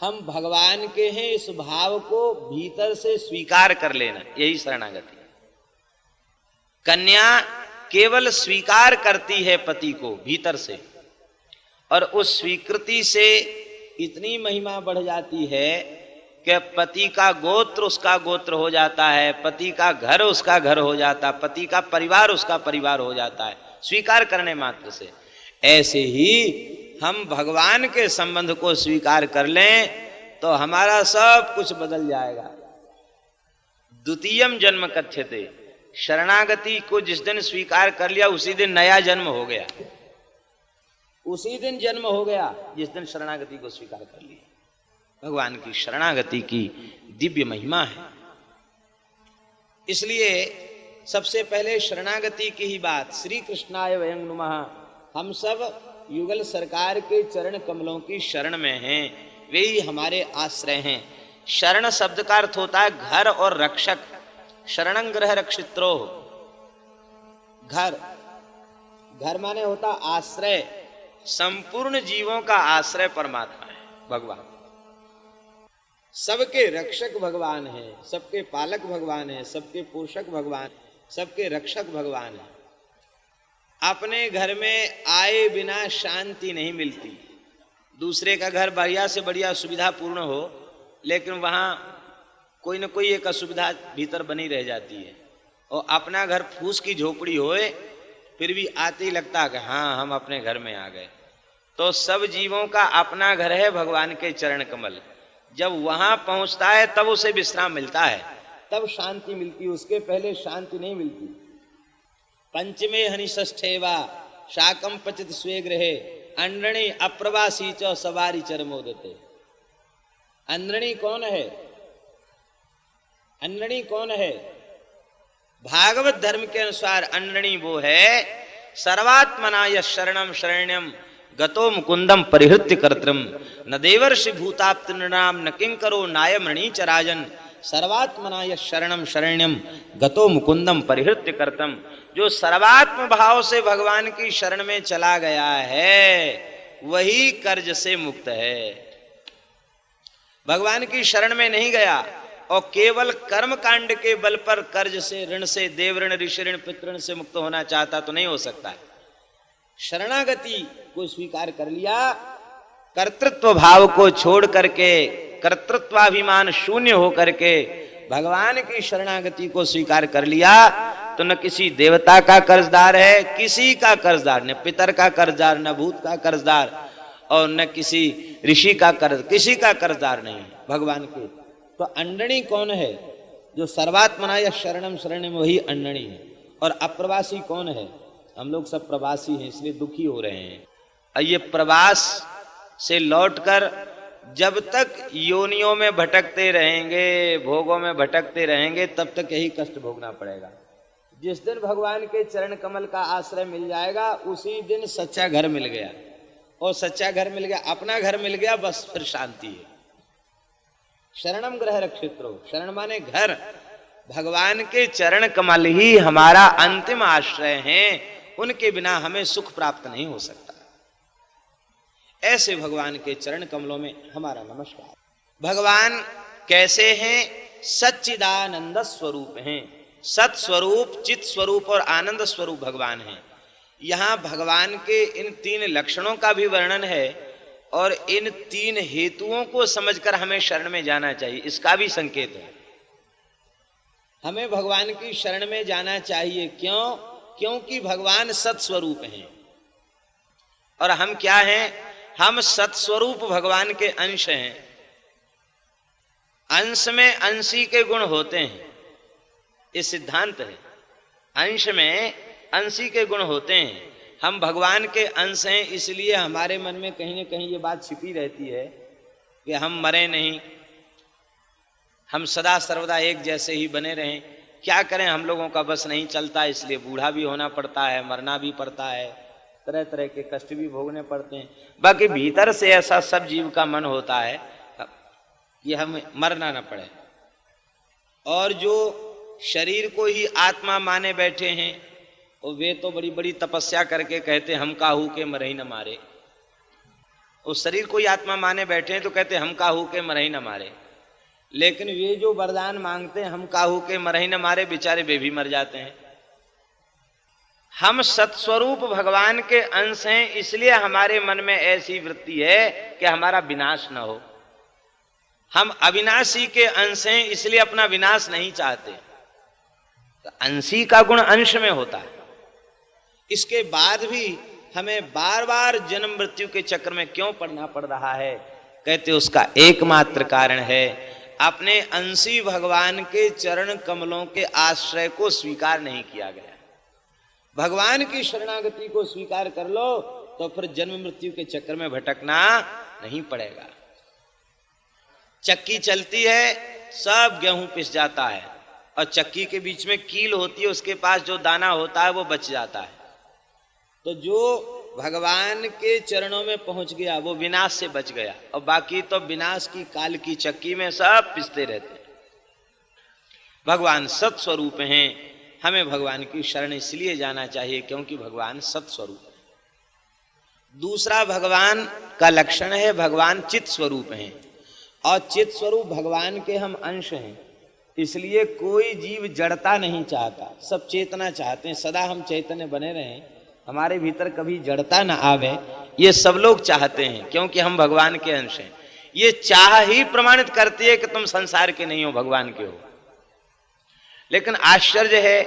हम भगवान के हैं इस भाव को भीतर से स्वीकार कर लेना, यही शरणागति। कन्या केवल स्वीकार करती है पति को भीतर से, और उस स्वीकृति से इतनी महिमा बढ़ जाती है कि पति का गोत्र उसका गोत्र हो जाता है, पति का घर उसका घर हो जाता है, पति का परिवार उसका परिवार हो जाता है, स्वीकार करने मात्र से। ऐसे ही हम भगवान के संबंध को स्वीकार कर लें तो हमारा सब कुछ बदल जाएगा। द्वितीयम जन्म कथ्यते, शरणागति को जिस दिन स्वीकार कर लिया उसी दिन नया जन्म हो गया, उसी दिन जन्म हो गया जिस दिन शरणागति को स्वीकार कर लिया। भगवान की शरणागति की दिव्य महिमा है। इसलिए सबसे पहले शरणागति की ही बात। श्री कृष्णाय वयं नमः। हम सब युगल सरकार के चरण कमलों की शरण में हैं, वे ही हमारे आश्रय हैं। शरण शब्द का अर्थ होता है घर और रक्षक। शरणं गृह रक्षित्रो, घर, घर माने होता आश्रय। संपूर्ण जीवों का आश्रय परमात्मा है भगवान। सबके रक्षक भगवान है, सबके पालक भगवान है, सबके पोषक भगवान, सबके रक्षक भगवान है। अपने घर में आए बिना शांति नहीं मिलती। दूसरे का घर बढ़िया से बढ़िया सुविधा पूर्ण हो, लेकिन वहां कोई न कोई एक असुविधा भीतर बनी रह जाती है। और अपना घर फूस की झोपड़ी होए, फिर भी आते ही लगता है कि हाँ हम अपने घर में आ गए। तो सब जीवों का अपना घर है भगवान के चरण कमल। जब वहां पहुंचता है तब उसे विश्राम मिलता है, तब शांति मिलती, उसके पहले शांति नहीं मिलती। पंचमे हनि षष्ठेवा शाकम पचित स्वे गृहे अंडणी अप्रवासी च सवारी चरमोदते। अंडणी कौन है? अंडणी कौन है? भागवत धर्म के अनुसार अंडणी वो है सर्वात्मना यः शरणम शरण्यम गतो मुकुंदम परिहृत्य कर्तृम न देवर्षि भूताप्त नृणाम न किंकरो नायम रणीच राजन सर्वात्मना यः शरणम शरण्यम गतो मुकुंदम परिहृत्य कर्तम। जो सर्वात्म भाव से भगवान की शरण में चला गया है वही कर्ज से मुक्त है। भगवान की शरण में नहीं गया और केवल कर्म कांड के बल पर कर्ज से, ऋण से, देव ऋण, ऋषि ऋण, पितृण से मुक्त होना चाहता तो नहीं हो सकता है। शरणागति को स्वीकार कर लिया, कर्तृत्व भाव को छोड़ करके, कर्तृत्वाभिमान शून्य हो करके भगवान की शरणागति को स्वीकार कर लिया तो न किसी देवता का कर्जदार है, किसी का कर्जदार, न पितर का कर्जदार, न भूत का कर्जदार और न किसी ऋषि का कर्ज, किसी का कर्जदार नहीं है भगवान के। तो अंडणी कौन है? जो सर्वात्मना या शरणम शरण में, वही अंडणी है। और अप्रवासी कौन है? हम लोग सब प्रवासी हैं, इसलिए दुखी हो रहे हैं। और ये प्रवास से लौटकर जब तक योनियों में भटकते रहेंगे, भोगों में भटकते रहेंगे, तब तक यही कष्ट भोगना पड़ेगा। जिस दिन भगवान के चरण कमल का आश्रय मिल जाएगा उसी दिन सच्चा घर मिल गया। और सच्चा घर मिल गया, अपना घर मिल गया, बस फिर शांति है। शरणम ग्रह रक्षित्रो, शरण माने घर। भगवान के चरण कमल ही हमारा अंतिम आश्रय हैं, उनके बिना हमें सुख प्राप्त नहीं हो सकता। ऐसे भगवान के चरण कमलों में हमारा नमस्कार। भगवान कैसे हैं? सच्चिदानंद स्वरूप हैं। सत स्वरूप, चित स्वरूप और आनंद स्वरूप भगवान हैं। यहाँ भगवान के इन तीन लक्षणों का भी वर्णन है और इन तीन हेतुओं को समझकर हमें शरण में जाना चाहिए, इसका भी संकेत है। हमें भगवान की शरण में जाना चाहिए। क्यों? क्योंकि भगवान सत्स्वरूप हैं। और हम क्या हैं? हम सत्स्वरूप भगवान के अंश हैं। अंश में अंशी के गुण होते हैं, ये सिद्धांत है। अंश में अंशी के गुण होते हैं। हम भगवान के अंश हैं, इसलिए हमारे मन में कहीं ना कहीं ये बात छिपी रहती है कि हम मरे नहीं, हम सदा सर्वदा एक जैसे ही बने रहें। क्या करें, हम लोगों का बस नहीं चलता, इसलिए बूढ़ा भी होना पड़ता है, मरना भी पड़ता है, तरह तरह के कष्ट भी भोगने पड़ते हैं। बाकी भीतर से ऐसा सब जीव का मन होता है कि हमें मरना न पड़े। और जो शरीर को ही आत्मा माने बैठे हैं और वे तो बड़ी बड़ी तपस्या करके कहते हम काहू के मरही न मारे। उस शरीर को ही आत्मा माने बैठे हैं तो कहते हम काहू के मरही न मारे। लेकिन वे जो वरदान मांगते हैं हम काहू के मरही न मारे, बेचारे वे भी मर जाते हैं। हम सत्स्वरूप भगवान के अंश हैं, इसलिए हमारे मन में ऐसी वृत्ति है कि हमारा विनाश न हो। हम अविनाशी के अंश हैं, इसलिए अपना विनाश नहीं चाहते। तो अंशी का गुण अंश में होता है। इसके बाद भी हमें बार बार जन्म मृत्यु के चक्र में क्यों पड़ना पड़ रहा है? कहते उसका एकमात्र कारण है अपने अंशी भगवान के चरण कमलों के आश्रय को स्वीकार नहीं किया गया। भगवान की शरणागति को स्वीकार कर लो तो फिर जन्म मृत्यु के चक्कर में भटकना नहीं पड़ेगा। चक्की चलती है, सब गेहूं पिस जाता है और चक्की के बीच में कील होती है, उसके पास जो दाना होता है वो बच जाता है। तो जो भगवान के चरणों में पहुंच गया वो विनाश से बच गया, और बाकी तो विनाश की काल की चक्की में सब पिसते रहते हैं। भगवान सत्स्वरूप हैं। हमें भगवान की शरण इसलिए जाना चाहिए क्योंकि भगवान सत्स्वरूप है। दूसरा भगवान का लक्षण है भगवान चित स्वरूप हैं। और चित स्वरूप भगवान के हम अंश हैं, इसलिए कोई जीव जड़ता नहीं चाहता, सब चेतना चाहते हैं। सदा हम चैतन्य बने रहें, हमारे भीतर कभी जड़ता ना आवे, ये सब लोग चाहते हैं क्योंकि हम भगवान के अंश हैं। ये चाह ही प्रमाणित करती है कि तुम संसार के नहीं हो, भगवान के हो। लेकिन आश्चर्य है,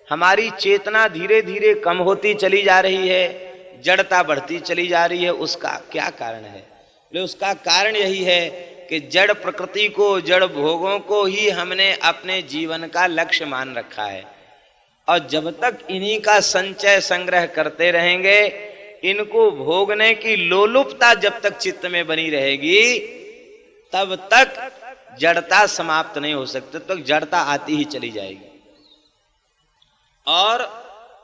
हमारी चेतना धीरे धीरे कम होती चली जा रही है। जड़ता बढ़ती चली जा रही है, उसका क्या कारण है? उसका कारण यही है कि जड़ प्रकृति को, जड़ भोगों को ही हमने अपने जीवन का लक्ष्य मान रखा है। और जब तक इन्हीं का संचय संग्रह करते रहेंगे, इनको भोगने की लोलुपता जब तक चित्त में बनी रहेगी, तब तक जड़ता समाप्त नहीं हो सकती, तब तक जड़ता आती ही चली जाएगी। और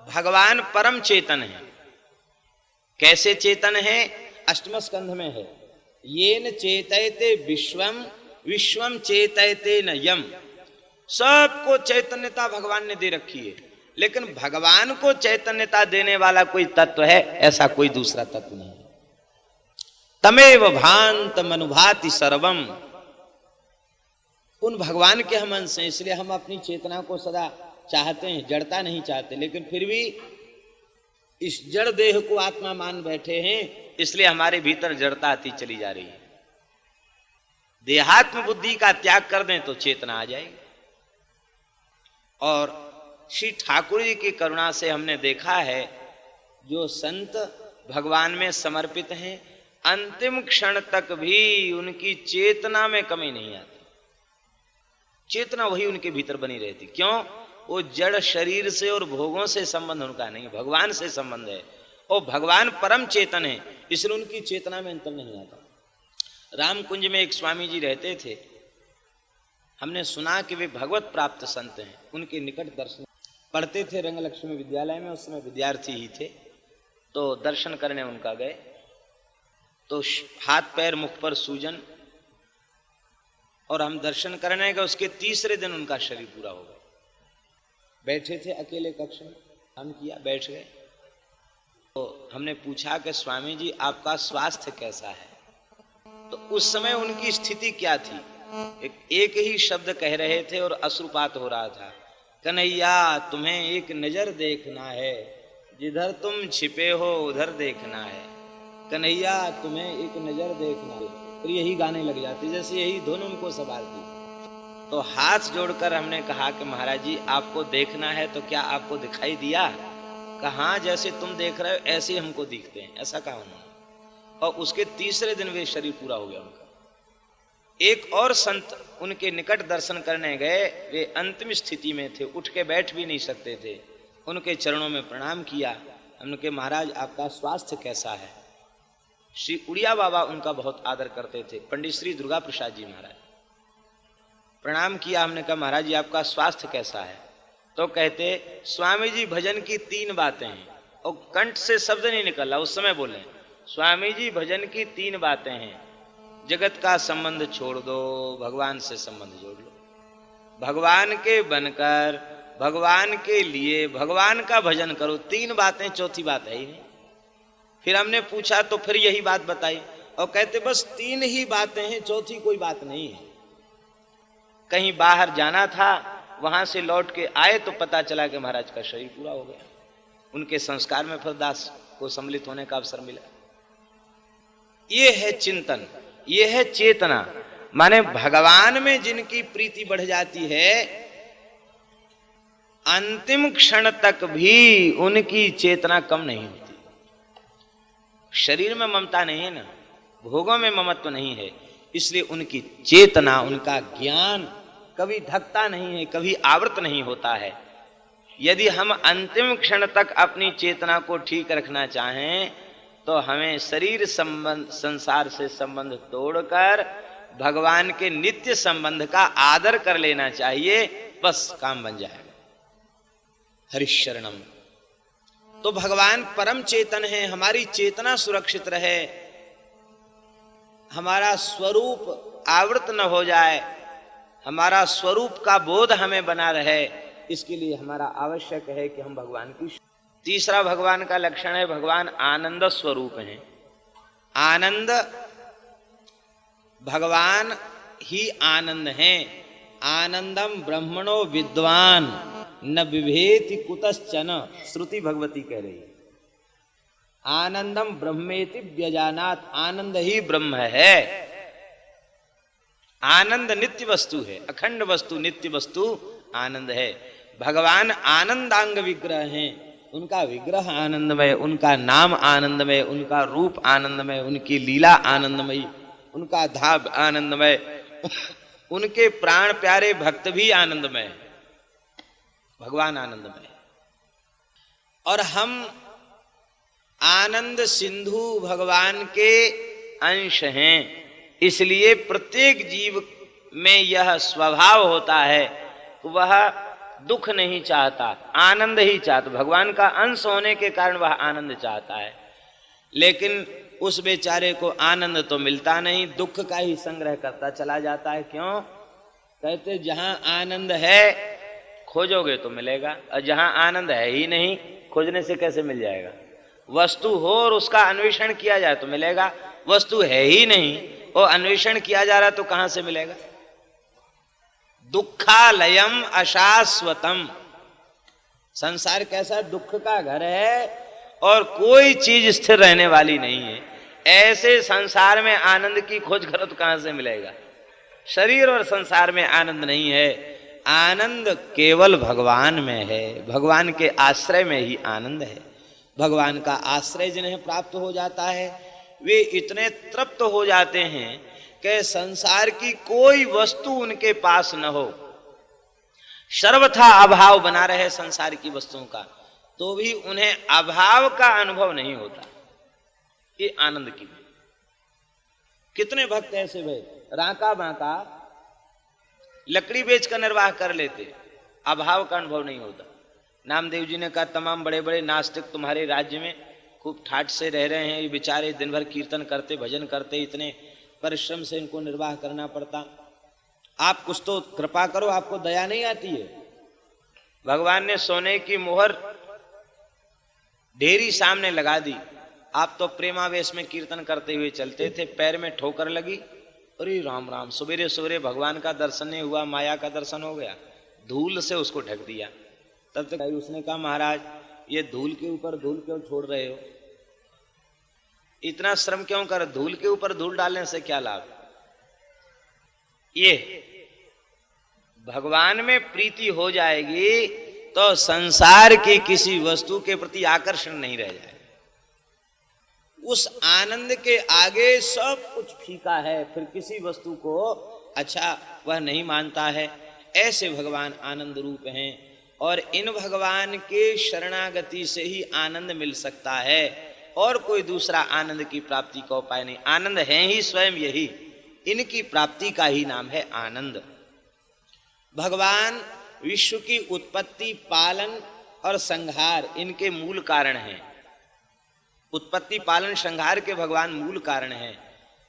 भगवान परम चेतन है। कैसे चेतन है? अष्टम स्कंध में है, येन चेतयते विश्वम विश्वम चेतयते न यम। सबको चैतन्यता भगवान ने दे रखी है, लेकिन भगवान को चैतन्यता देने वाला कोई तत्व है, ऐसा कोई दूसरा तत्व नहीं है। तमेव भांत मनुभाति सर्वम। उन भगवान के हम अंश हैं, इसलिए हम अपनी चेतना को सदा चाहते हैं, जड़ता नहीं चाहते, लेकिन फिर भी इस जड़ देह को आत्मा मान बैठे हैं, इसलिए हमारे भीतर जड़ता आती चली जा रही है। देहात्म बुद्धि का त्याग कर दें तो चेतना आ जाएगी। और श्री ठाकुर जी की करुणा से हमने देखा है, जो संत भगवान में समर्पित हैं, अंतिम क्षण तक भी उनकी चेतना में कमी नहीं आती। चेतना वही उनके भीतर बनी रहती। क्यों? वो जड़ शरीर से और भोगों से संबंध उनका नहीं, भगवान से संबंध है। और भगवान परम चेतन है, इसलिए उनकी चेतना में अंतर नहीं आता। रामकुंज में एक स्वामी जी रहते थे, हमने सुना कि वे भगवत प्राप्त संत हैं। उनके निकट दर्शन पढ़ते थे रंगलक्ष्मी विद्यालय में, उस समय विद्यार्थी ही थे। तो दर्शन करने उनका गए, तो हाथ पैर मुख पर सूजन, और हम दर्शन करने गए। उसके तीसरे दिन उनका शरीर पूरा हो गया। बैठे थे अकेले कक्ष में, हम किया, बैठ गए। तो हमने पूछा कि स्वामी जी आपका स्वास्थ्य कैसा है? तो उस समय उनकी स्थिति क्या थी? एक ही शब्द कह रहे थे और अश्रुपात हो रहा था, कन्हैया तुम्हें एक नजर देखना है, जिधर तुम छिपे हो उधर देखना है। कन्हैया तुम्हें एक नजर देखना है। फिर यही गाने लग जाती, जैसे यही धुन उनको सवारती। तो हाथ जोड़कर हमने कहा कि महाराज जी आपको देखना है तो क्या आपको दिखाई दिया? कहा जैसे तुम देख रहे हो ऐसे हमको दिखते हैं, ऐसा कहा उन्होंने। और उसके तीसरे दिन वे शरीर पूरा हो गया उनका। एक और संत उनके निकट दर्शन करने गए, वे अंतिम स्थिति में थे, उठ के बैठ भी नहीं सकते थे। उनके चरणों में प्रणाम किया। हमने कहा महाराज आपका स्वास्थ्य कैसा है? श्री उड़िया बाबा उनका बहुत आदर करते थे, पंडित श्री दुर्गा प्रसाद जी महाराज। प्रणाम किया, हमने कहा महाराज जी आपका स्वास्थ्य कैसा है? तो कहते स्वामी जी भजन की 3 बातें हैं। और कंठ से शब्द नहीं निकला, उस समय बोले स्वामी जी भजन की 3 बातें हैं। जगत का संबंध छोड़ दो, भगवान से संबंध जोड़ लो। भगवान के बनकर, भगवान के लिए, भगवान का भजन करो। 3 बातें, चौथी बात है ही नहीं। फिर हमने पूछा तो फिर यही बात बताई, और कहते बस 3 ही बातें हैं, चौथी कोई बात नहीं है। कहीं बाहर जाना था, वहां से लौट के आए तो पता चला कि महाराज का शरीर पूरा हो गया। उनके संस्कार में फिर दास को सम्मिलित होने का अवसर मिला। ये है चिंतन, ये है चेतना। माने भगवान में जिनकी प्रीति बढ़ जाती है, अंतिम क्षण तक भी उनकी चेतना कम नहीं होती। शरीर में ममता नहीं है ना, भोगों में ममत्व नहीं है, इसलिए उनकी चेतना, उनका ज्ञान कभी ढकता नहीं है, कभी आवृत नहीं होता है। यदि हम अंतिम क्षण तक अपनी चेतना को ठीक रखना चाहें तो हमें शरीर संबंध, संसार से संबंध तोड़कर भगवान के नित्य संबंध का आदर कर लेना चाहिए, बस काम बन जाएगा। हरिशरणम। तो भगवान परम चेतन है, हमारी चेतना सुरक्षित रहे, हमारा स्वरूप आवृत न हो जाए, हमारा स्वरूप का बोध हमें बना रहे, इसके लिए हमारा आवश्यक है कि हम भगवान की। तीसरा भगवान का लक्षण है, भगवान आनंद स्वरूप हैं। आनंद, भगवान ही आनंद हैं। आनंदम ब्रह्मणो विद्वान न विभेति कुतश्चन, श्रुति भगवती कह रही है। आनंदम ब्रह्मेति व्यजानात, आनंद ही ब्रह्म है। आनंद नित्य वस्तु है, अखंड वस्तु, नित्य वस्तु आनंद है। भगवान आनंदांग विग्रह हैं, उनका विग्रह आनंदमय, उनका नाम आनंदमय, उनका रूप आनंदमय, उनकी लीला आनंदमयी, उनका धाम आनंदमय, उनके प्राण प्यारे भक्त भी आनंदमय, भगवान आनंदमय। और हम आनंद सिंधु भगवान के अंश हैं, इसलिए प्रत्येक जीव में यह स्वभाव होता है कि वह दुख नहीं चाहता, आनंद ही चाहता। भगवान का अंश होने के कारण वह आनंद चाहता है, लेकिन उस बेचारे को आनंद तो मिलता नहीं, दुख का ही संग्रह करता चला जाता है। क्यों? कहते जहां आनंद है खोजोगे तो मिलेगा, और जहां आनंद है ही नहीं खोजने से कैसे मिल जाएगा? वस्तु हो और उसका अन्वेषण किया जाए तो मिलेगा, वस्तु है ही नहीं और अन्वेषण किया जा रहा तो कहां से मिलेगा? दुखालयम अशाश्वतम, संसार कैसा दुख का घर है और कोई चीज स्थिर रहने वाली नहीं है। ऐसे संसार में आनंद की खोज करो तो कहां से मिलेगा? शरीर और संसार में आनंद नहीं है, आनंद केवल भगवान में है, भगवान के आश्रय में ही आनंद है। भगवान का आश्रय जिन्हें प्राप्त हो जाता है वे इतने तृप्त हो जाते हैं कि संसार की कोई वस्तु उनके पास न हो, सर्वथा अभाव बना रहे संसार की वस्तुओं का, तो भी उन्हें अभाव का अनुभव नहीं होता। ये आनंद की। कितने भक्त ऐसे भाई राका बाका लकड़ी बेचकर निर्वाह कर लेते, अभाव का अनुभव नहीं होता। नामदेव जी ने कहा तमाम बड़े बड़े नास्तिक तुम्हारे राज्य में खूब ठाठ से रह रहे हैं, ये बेचारे दिन भर कीर्तन करते भजन करते, इतने परिश्रम से इनको निर्वाह करना पड़ता, आप कुछ तो कृपा करो, आपको दया नहीं आती है? भगवान ने सोने की मोहर ढेरी सामने लगा दी, आप तो प्रेमावेश में कीर्तन करते हुए चलते थे, पैर में ठोकर लगी, अरे राम राम, सवेरे सवेरे भगवान का दर्शन नहीं हुआ, माया का दर्शन हो गया, धूल से उसको ढक दिया। तब तक उसने कहा महाराज ये धूल के ऊपर धूल क्यों छोड़ रहे हो, इतना श्रम क्यों कर, धूल के ऊपर धूल डालने से क्या लाभ? ये भगवान में प्रीति हो जाएगी तो संसार की किसी वस्तु के प्रति आकर्षण नहीं रह जाएगा। उस आनंद के आगे सब कुछ फीका है, फिर किसी वस्तु को अच्छा वह नहीं मानता है। ऐसे भगवान आनंद रूप हैं और इन भगवान के शरणागति से ही आनंद मिल सकता है, और कोई दूसरा आनंद की प्राप्ति का उपाय नहीं। आनंद है ही स्वयं यही, इनकी प्राप्ति का ही नाम है आनंद। भगवान विश्व की उत्पत्ति, पालन और संहार इनके मूल कारण हैं। उत्पत्ति पालन संहार के भगवान मूल कारण हैं।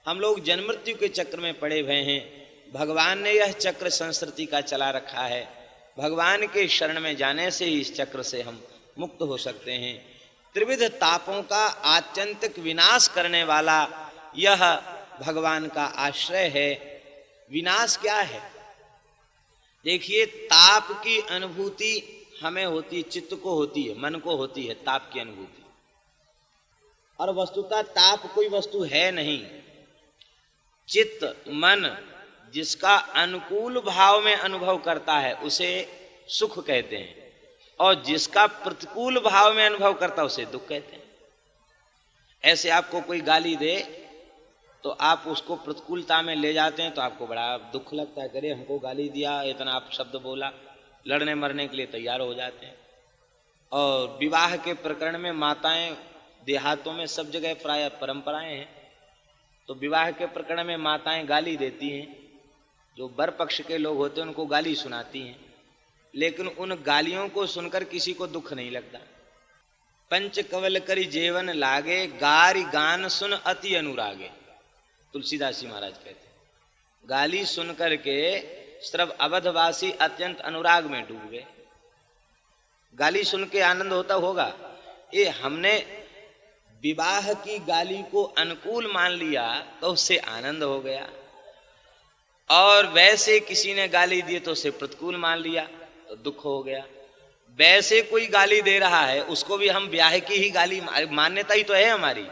हम लोग जन्म मृत्यु के चक्र में पड़े हुए हैं, भगवान ने यह चक्र संस्कृति का चला रखा है। भगवान के शरण में जाने से ही इस चक्र से हम मुक्त हो सकते हैं। त्रिविध तापों का आत्यंतिक विनाश करने वाला यह भगवान का आश्रय है। विनाश क्या है? देखिए, ताप की अनुभूति हमें होती है, चित्त को होती है, मन को होती है ताप की अनुभूति, और वस्तुतः ताप कोई वस्तु है नहीं। चित्त मन जिसका अनुकूल भाव में अनुभव करता है उसे सुख कहते हैं, और जिसका प्रतिकूल भाव में अनुभव करता है उसे दुख कहते हैं। ऐसे आपको कोई गाली दे तो आप उसको प्रतिकूलता में ले जाते हैं तो आपको बड़ा दुख लगता है, करे हमको गाली दिया, इतना आप शब्द बोला, लड़ने मरने के लिए तैयार हो जाते हैं। और विवाह के प्रकरण में माताएं, देहातों में सब जगह प्राय परंपराएं हैं, तो विवाह के प्रकरण में माताएं गाली देती हैं, जो वर पक्ष के लोग होते हैं उनको गाली सुनाती हैं, लेकिन उन गालियों को सुनकर किसी को दुख नहीं लगता। पंच कवल करी जेवन लागे, गारी गान सुन अति अनुरागे, तुलसीदास जी महाराज कहते हैं। गाली सुन करके सिर्फ अवधवासी अत्यंत अनुराग में डूब गए। गाली सुन के आनंद होता होगा, ये हमने विवाह की गाली को अनुकूल मान लिया तो उससे आनंद हो गया, और वैसे किसी ने गाली दी तो उसे प्रतिकूल मान लिया तो दुख हो गया। वैसे कोई गाली दे रहा है उसको भी हम ब्याह की ही गाली, मान्यता ही तो है हमारी,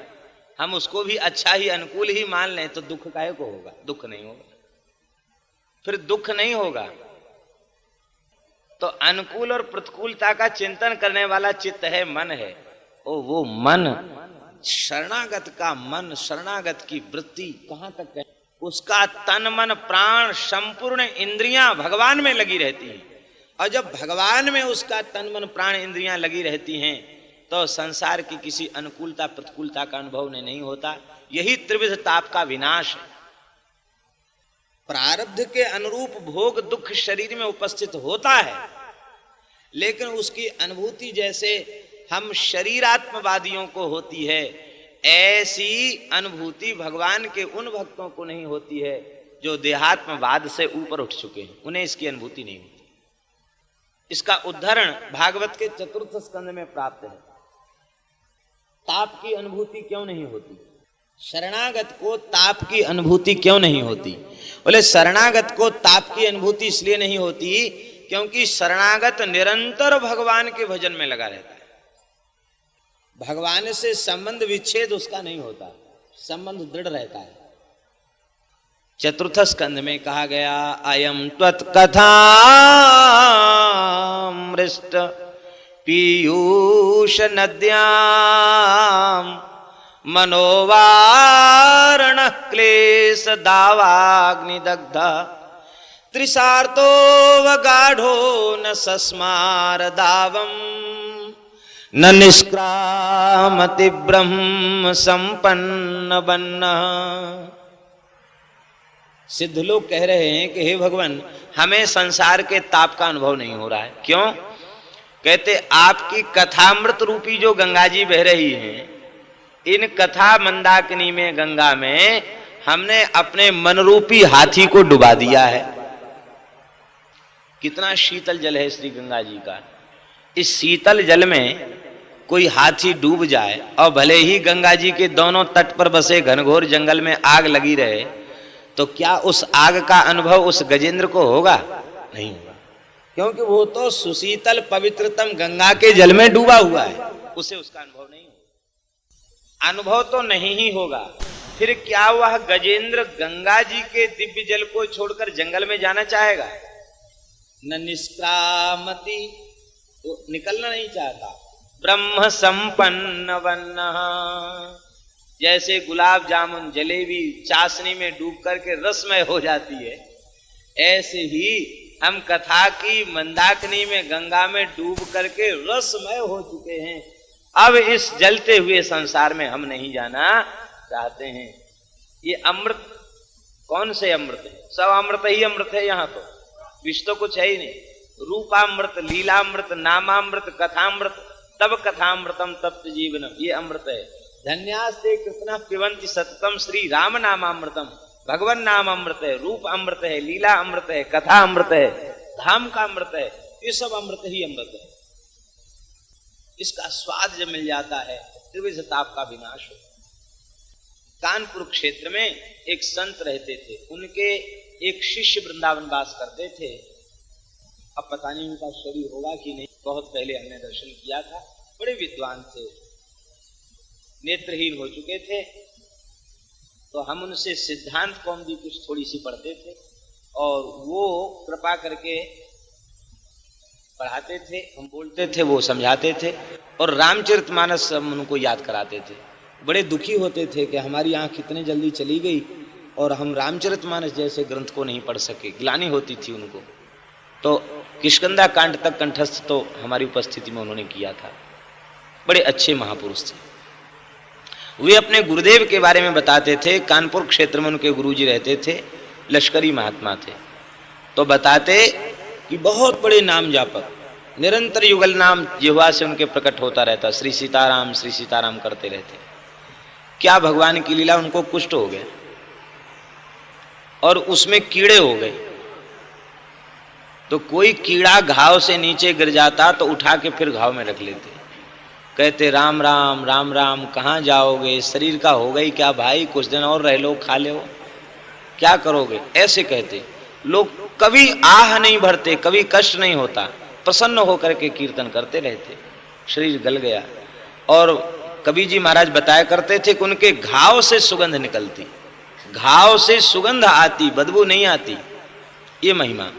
हम उसको भी अच्छा ही अनुकूल ही मान लें तो दुख काहे को होगा? दुख नहीं होगा, फिर दुख नहीं होगा। तो अनुकूल और प्रतिकूलता का चिंतन करने वाला चित्त है, मन है। वो मन, शरणागत का मन, शरणागत की वृत्ति कहां तक है? उसका तन मन प्राण संपूर्ण इंद्रियां भगवान में लगी रहती हैं। और जब भगवान में उसका तन मन प्राण इंद्रियां लगी रहती हैं तो संसार की किसी अनुकूलता प्रतिकूलता का अनुभव नहीं होता। यही त्रिविध ताप का विनाश है। प्रारब्ध के अनुरूप भोग दुख शरीर में उपस्थित होता है, लेकिन उसकी अनुभूति जैसे हम शरीरात्मवादियों को होती है, ऐसी अनुभूति भगवान के उन भक्तों को नहीं होती है जो देहात्मवाद से ऊपर उठ चुके हैं। उन्हें इसकी अनुभूति नहीं होती। इसका उदाहरण भागवत के 4th स्कंद में प्राप्त है। ताप की अनुभूति क्यों नहीं होती? शरणागत को ताप की अनुभूति क्यों नहीं होती? बोले शरणागत को ताप की अनुभूति इसलिए नहीं होती क्योंकि शरणागत निरंतर भगवान के भजन में लगा रहता है। भगवान से संबंध विच्छेद उसका नहीं होता, संबंध दृढ़ रहता है। 4th स्कंद में कहा गया, अयम त्वत्कथा मृष्ट पीयूष नद्याम मनोवारण क्लेश दावाग्निदग्ध त्रिसार्तो वगाढ़ो न सस्मार दावम न निष्क्रामति ब्रह्म संपन्न बन्ना। सिद्ध लोग कह रहे हैं कि हे भगवान, हमें संसार के ताप का अनुभव नहीं हो रहा है। क्यों? कहते आपकी कथामृत रूपी जो गंगा जी बह रही हैं, इन कथा मंदाकिनी में गंगा में हमने अपने मन रूपी हाथी को डुबा दिया है। कितना शीतल जल है श्री गंगा जी का। इस शीतल जल में कोई हाथी डूब जाए और भले ही गंगा जी के दोनों तट पर बसे घनघोर जंगल में आग लगी रहे, तो क्या उस आग का अनुभव उस गजेंद्र को होगा? नहीं होगा, क्योंकि वो तो सुशीतल पवित्रतम गंगा के जल में डूबा हुआ है। उसे उसका अनुभव नहीं होगा। अनुभव तो नहीं ही होगा। फिर क्या वह गजेंद्र गंगा जी के दिव्य जल को छोड़कर जंगल में जाना चाहेगा? न निष्क्रामति, वो निकलना नहीं चाहता। ब्रह्म संपन्न वन्ना, जैसे गुलाब जामुन जलेबी चाशनी में डूब करके रसमय हो जाती है, ऐसे ही हम कथा की मंदाकिनी में गंगा में डूब करके रसमय हो चुके हैं। अब इस जलते हुए संसार में हम नहीं जाना चाहते हैं। ये अमृत कौन से अमृत है? सब अमृत ही अमृत है। यहाँ तो विष तो कुछ है ही नहीं। रूपामृत, लीलामृत, नामामृत, कथामृत, तब कथामृतम तप्त जीवनम, ये अमृत है। धन्यास्ते कृतना पिबन्ति सततम श्री राम नामामृतम। भगवान नाम अमृत है, रूप अमृत है, लीला अमृत है, कथा अमृत है, धाम का अमृत है। ये सब अमृत ही अमृत है। इसका स्वाद जब मिल जाता है त्रिविध ताप का विनाश हो। कानपुर क्षेत्र में एक संत रहते थे, उनके एक शिष्य वृंदावन वास करते थे। अब पता नहीं उनका शरीर होगा कि नहीं, बहुत पहले हमने दर्शन किया था। बड़े विद्वान थे, नेत्रहीन हो चुके थे। तो हम उनसे सिद्धांत कौमुदी कुछ थोड़ी सी पढ़ते थे और वो कृपा करके पढ़ाते थे, हम बोलते थे, वो समझाते थे और रामचरितमानस हम उनको याद कराते थे। बड़े दुखी होते थे कि हमारी आँख कितने जल्दी चली गई और हम रामचरितमानस जैसे ग्रंथ को नहीं पढ़ सके। ग्लानि होती थी उनको। तो किष्किंधा कांड तक कंठस्थ तो हमारी उपस्थिति में उन्होंने किया था। बड़े अच्छे महापुरुष थे। वे अपने गुरुदेव के बारे में बताते थे। कानपुर क्षेत्र में उनके गुरुजी रहते थे, लश्करी महात्मा थे। तो बताते कि बहुत बड़े नाम जापक, निरंतर युगल नाम जिह्वा से उनके प्रकट होता रहता। श्री सीताराम करते रहते। क्या भगवान की लीला, उनको कुष्ठ हो गए और उसमें कीड़े हो गए। तो कोई कीड़ा घाव से नीचे गिर जाता तो उठा के फिर घाव में रख लेते। कहते राम राम राम राम, कहाँ जाओगे, शरीर का हो गई क्या भाई, कुछ दिन और रह लो, खा लो, क्या करोगे, ऐसे कहते। लोग कभी आह नहीं भरते, कभी कष्ट नहीं होता, प्रसन्न होकर के कीर्तन करते रहते। शरीर गल गया। और कबीर जी महाराज बताया करते थे कि उनके घाव से सुगंध निकलती, घाव से सुगंध आती, बदबू नहीं आती। ये महिमा।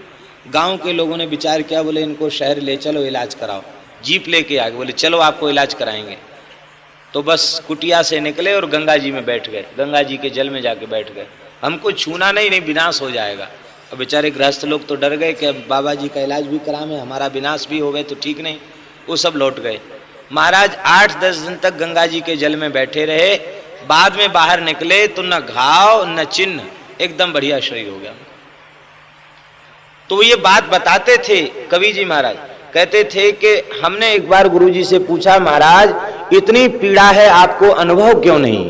गांव के लोगों ने विचार किया, बोले इनको शहर ले चलो इलाज कराओ। जीप लेके आ गए, बोले चलो आपको इलाज कराएंगे। तो बस कुटिया से निकले और गंगा जी में बैठ गए, गंगा जी के जल में जाके बैठ गए। हमको छूना नहीं विनाश हो जाएगा। अब बेचारे गृहस्थ लोग तो डर गए कि अब बाबा जी का इलाज भी करावे, हमारा विनाश भी हो गए तो ठीक नहीं। वो सब लौट गए। महाराज 8-10 दिन तक गंगा जी के जल में बैठे रहे। बाद में बाहर निकले तो न घाव न चिन्ह, एकदम बढ़िया शरीर हो गया। तो ये बात बताते थे कवि जी महाराज, कहते थे कि हमने एक बार गुरुजी से पूछा, महाराज इतनी पीड़ा है आपको अनुभव क्यों नहीं?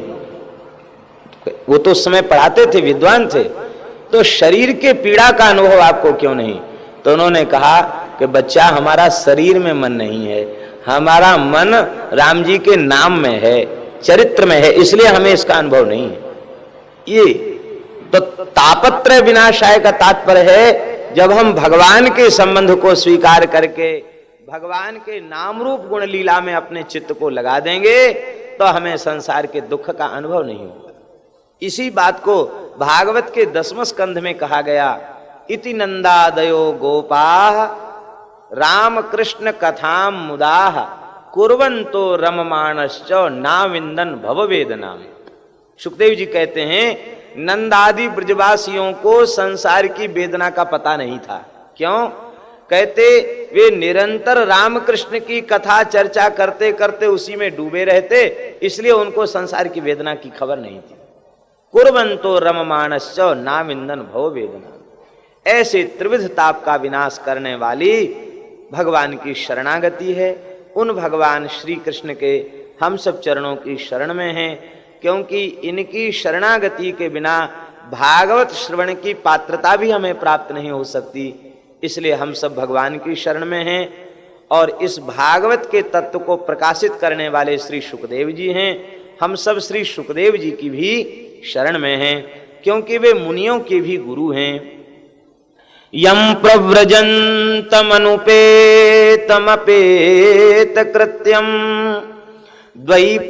वो तो उस समय पढ़ाते थे, विद्वान थे, तो शरीर के पीड़ा का अनुभव आपको क्यों नहीं? तो उन्होंने कहा कि बच्चा हमारा शरीर में मन नहीं है, हमारा मन राम जी के नाम में है, चरित्र में है, इसलिए हमें इसका अनुभव नहीं है। ये तो तापत्रय विनाशाय का तात्पर्य है, जब हम भगवान के संबंध को स्वीकार करके भगवान के नाम रूप गुण लीला में अपने चित्त को लगा देंगे तो हमें संसार के दुख का अनुभव नहीं होगा। इसी बात को भागवत के 10वें स्कंध में कहा गया, इति नंदादयो गोपाः राम कृष्ण कथाम मुदाः कुर्वन्तो रममाणश्च नाविन्दन् भववेदनाम्। सुखदेव जी कहते हैं नंदादि ब्रजवासियों को संसार की वेदना का पता नहीं था। क्यों? कहते वे निरंतर रामकृष्ण की कथा चर्चा करते करते उसी में डूबे रहते, इसलिए उनको संसार की वेदना की खबर नहीं थी। कुर्वन्तो रममाणश्च नाविन्दन् भववेदना। ऐसे त्रिविध ताप का विनाश करने वाली भगवान की शरणागति है। उन भगवान श्री कृष्ण के हम सब चरणों की शरण में हैं, क्योंकि इनकी शरणागति के बिना भागवत श्रवण की पात्रता भी हमें प्राप्त नहीं हो सकती। इसलिए हम सब भगवान की शरण में हैं और इस भागवत के तत्व को प्रकाशित करने वाले श्री सुखदेव जी हैं। हम सब श्री सुखदेव जी की भी शरण में हैं, क्योंकि वे मुनियों के भी गुरु हैं। यम प्रव्रजन्तमनुपेतमपेत कृत्यम द्वैपायनो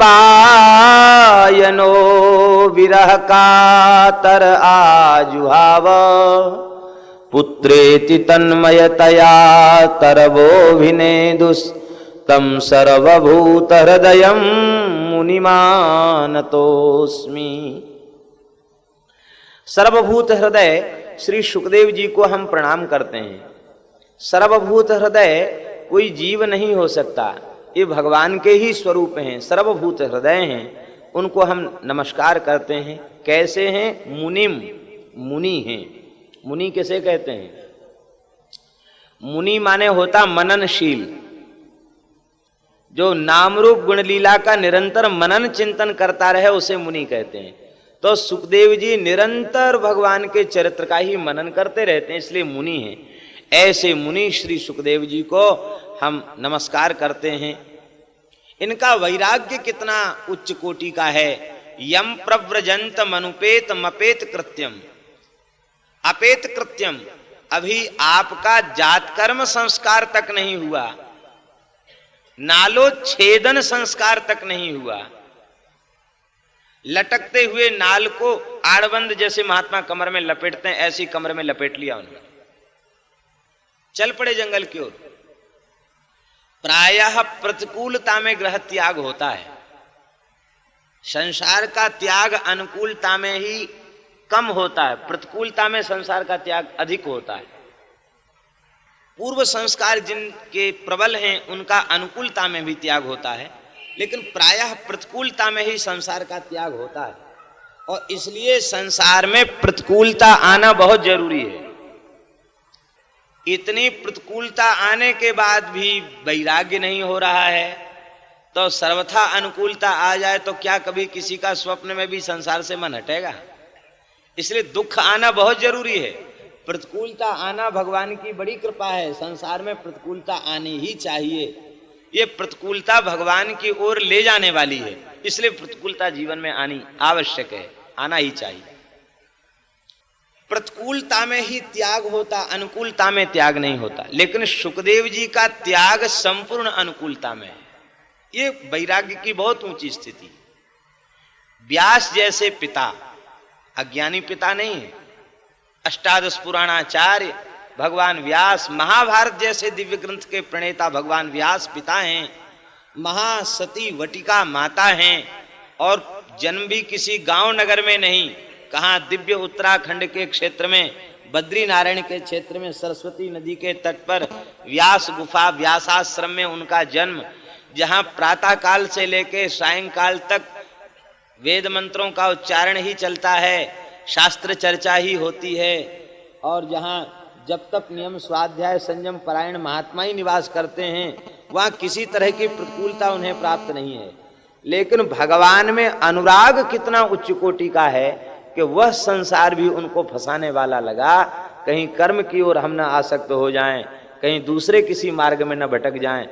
विरह कातर आजुहाव पुत्रेति तन्मयतया तरवोभिनेदुस्तम सर्वभूत हृदयं मुनिमानतोस्मि। सर्वभूत हृदय श्री सुखदेव जी को हम प्रणाम करते हैं। सर्वभूत हृदय कोई जीव नहीं हो सकता, ये भगवान के ही स्वरूप हैं, सर्वभूत हृदय हैं। उनको हम नमस्कार करते हैं। कैसे हैं? मुनिम, मुनि हैं। मुनि किसे कहते हैं? मुनि माने होता मननशील, जो नाम रूप गुण लीला का निरंतर मनन चिंतन करता रहे उसे मुनि कहते हैं। तो सुखदेव जी निरंतर भगवान के चरित्र का ही मनन करते रहते हैं, इसलिए मुनि हैं। ऐसे मुनि श्री सुखदेव जी को हम नमस्कार करते हैं। इनका वैराग्य कितना उच्च कोटि का है। यम प्रव्रजंत मनुपेत मपेत कृत्यम। अपेत कृत्यम, अभी आपका जात कर्म संस्कार तक नहीं हुआ, नालो छेदन संस्कार तक नहीं हुआ। लटकते हुए नाल को आड़बंद जैसे महात्मा कमर में लपेटते हैं, ऐसी कमर में लपेट लिया उन्होंने, चल पड़े जंगल की ओर। प्रायः प्रतिकूलता में ग्रह त्याग होता है। संसार का त्याग अनुकूलता में ही कम होता है, प्रतिकूलता में संसार का त्याग अधिक होता है। पूर्व संस्कार जिनके प्रबल हैं उनका अनुकूलता में भी त्याग होता है, लेकिन प्रायः प्रतिकूलता में ही संसार का त्याग होता है। और इसलिए संसार में प्रतिकूलता आना बहुत जरूरी है। इतनी प्रतिकूलता आने के बाद भी वैराग्य नहीं हो रहा है, तो सर्वथा अनुकूलता आ जाए तो क्या कभी किसी का स्वप्न में भी संसार से मन हटेगा? इसलिए दुख आना बहुत जरूरी है। प्रतिकूलता आना भगवान की बड़ी कृपा है। संसार में प्रतिकूलता आनी ही चाहिए। ये प्रतिकूलता भगवान की ओर ले जाने वाली है, इसलिए प्रतिकूलता जीवन में आनी आवश्यक है, आना ही चाहिए। प्रतिकूलता में ही त्याग होता, अनुकूलता में त्याग नहीं होता। लेकिन सुखदेव जी का त्याग संपूर्ण अनुकूलता में है। ये वैराग्य की बहुत ऊंची स्थिति। व्यास जैसे पिता, अज्ञानी पिता नहीं है, अष्टादश पुराणाचार्य भगवान व्यास, महाभारत जैसे दिव्य ग्रंथ के प्रणेता भगवान व्यास पिता हैं, महासती वटिका माता हैं, और जन्म भी किसी गांव नगर में नहीं, कहाँ दिव्य उत्तराखंड के क्षेत्र में, बद्री नारायण के क्षेत्र में, सरस्वती नदी के तट पर व्यास गुफा व्यासाश्रम में उनका जन्म, जहाँ प्रातः काल से लेकर सायंकाल तक वेद मंत्रों का उच्चारण ही चलता है, शास्त्र चर्चा ही होती है, और जहाँ जब तक नियम स्वाध्याय संयम परायण महात्मा ही निवास करते हैं, वहाँ किसी तरह की प्रतिकूलता उन्हें प्राप्त नहीं है। लेकिन भगवान में अनुराग कितना उच्च कोटि का है कि वह संसार भी उनको फंसाने वाला लगा, कहीं कर्म की ओर हम न आसक्त हो जाएं, कहीं दूसरे किसी मार्ग में न भटक जाएं।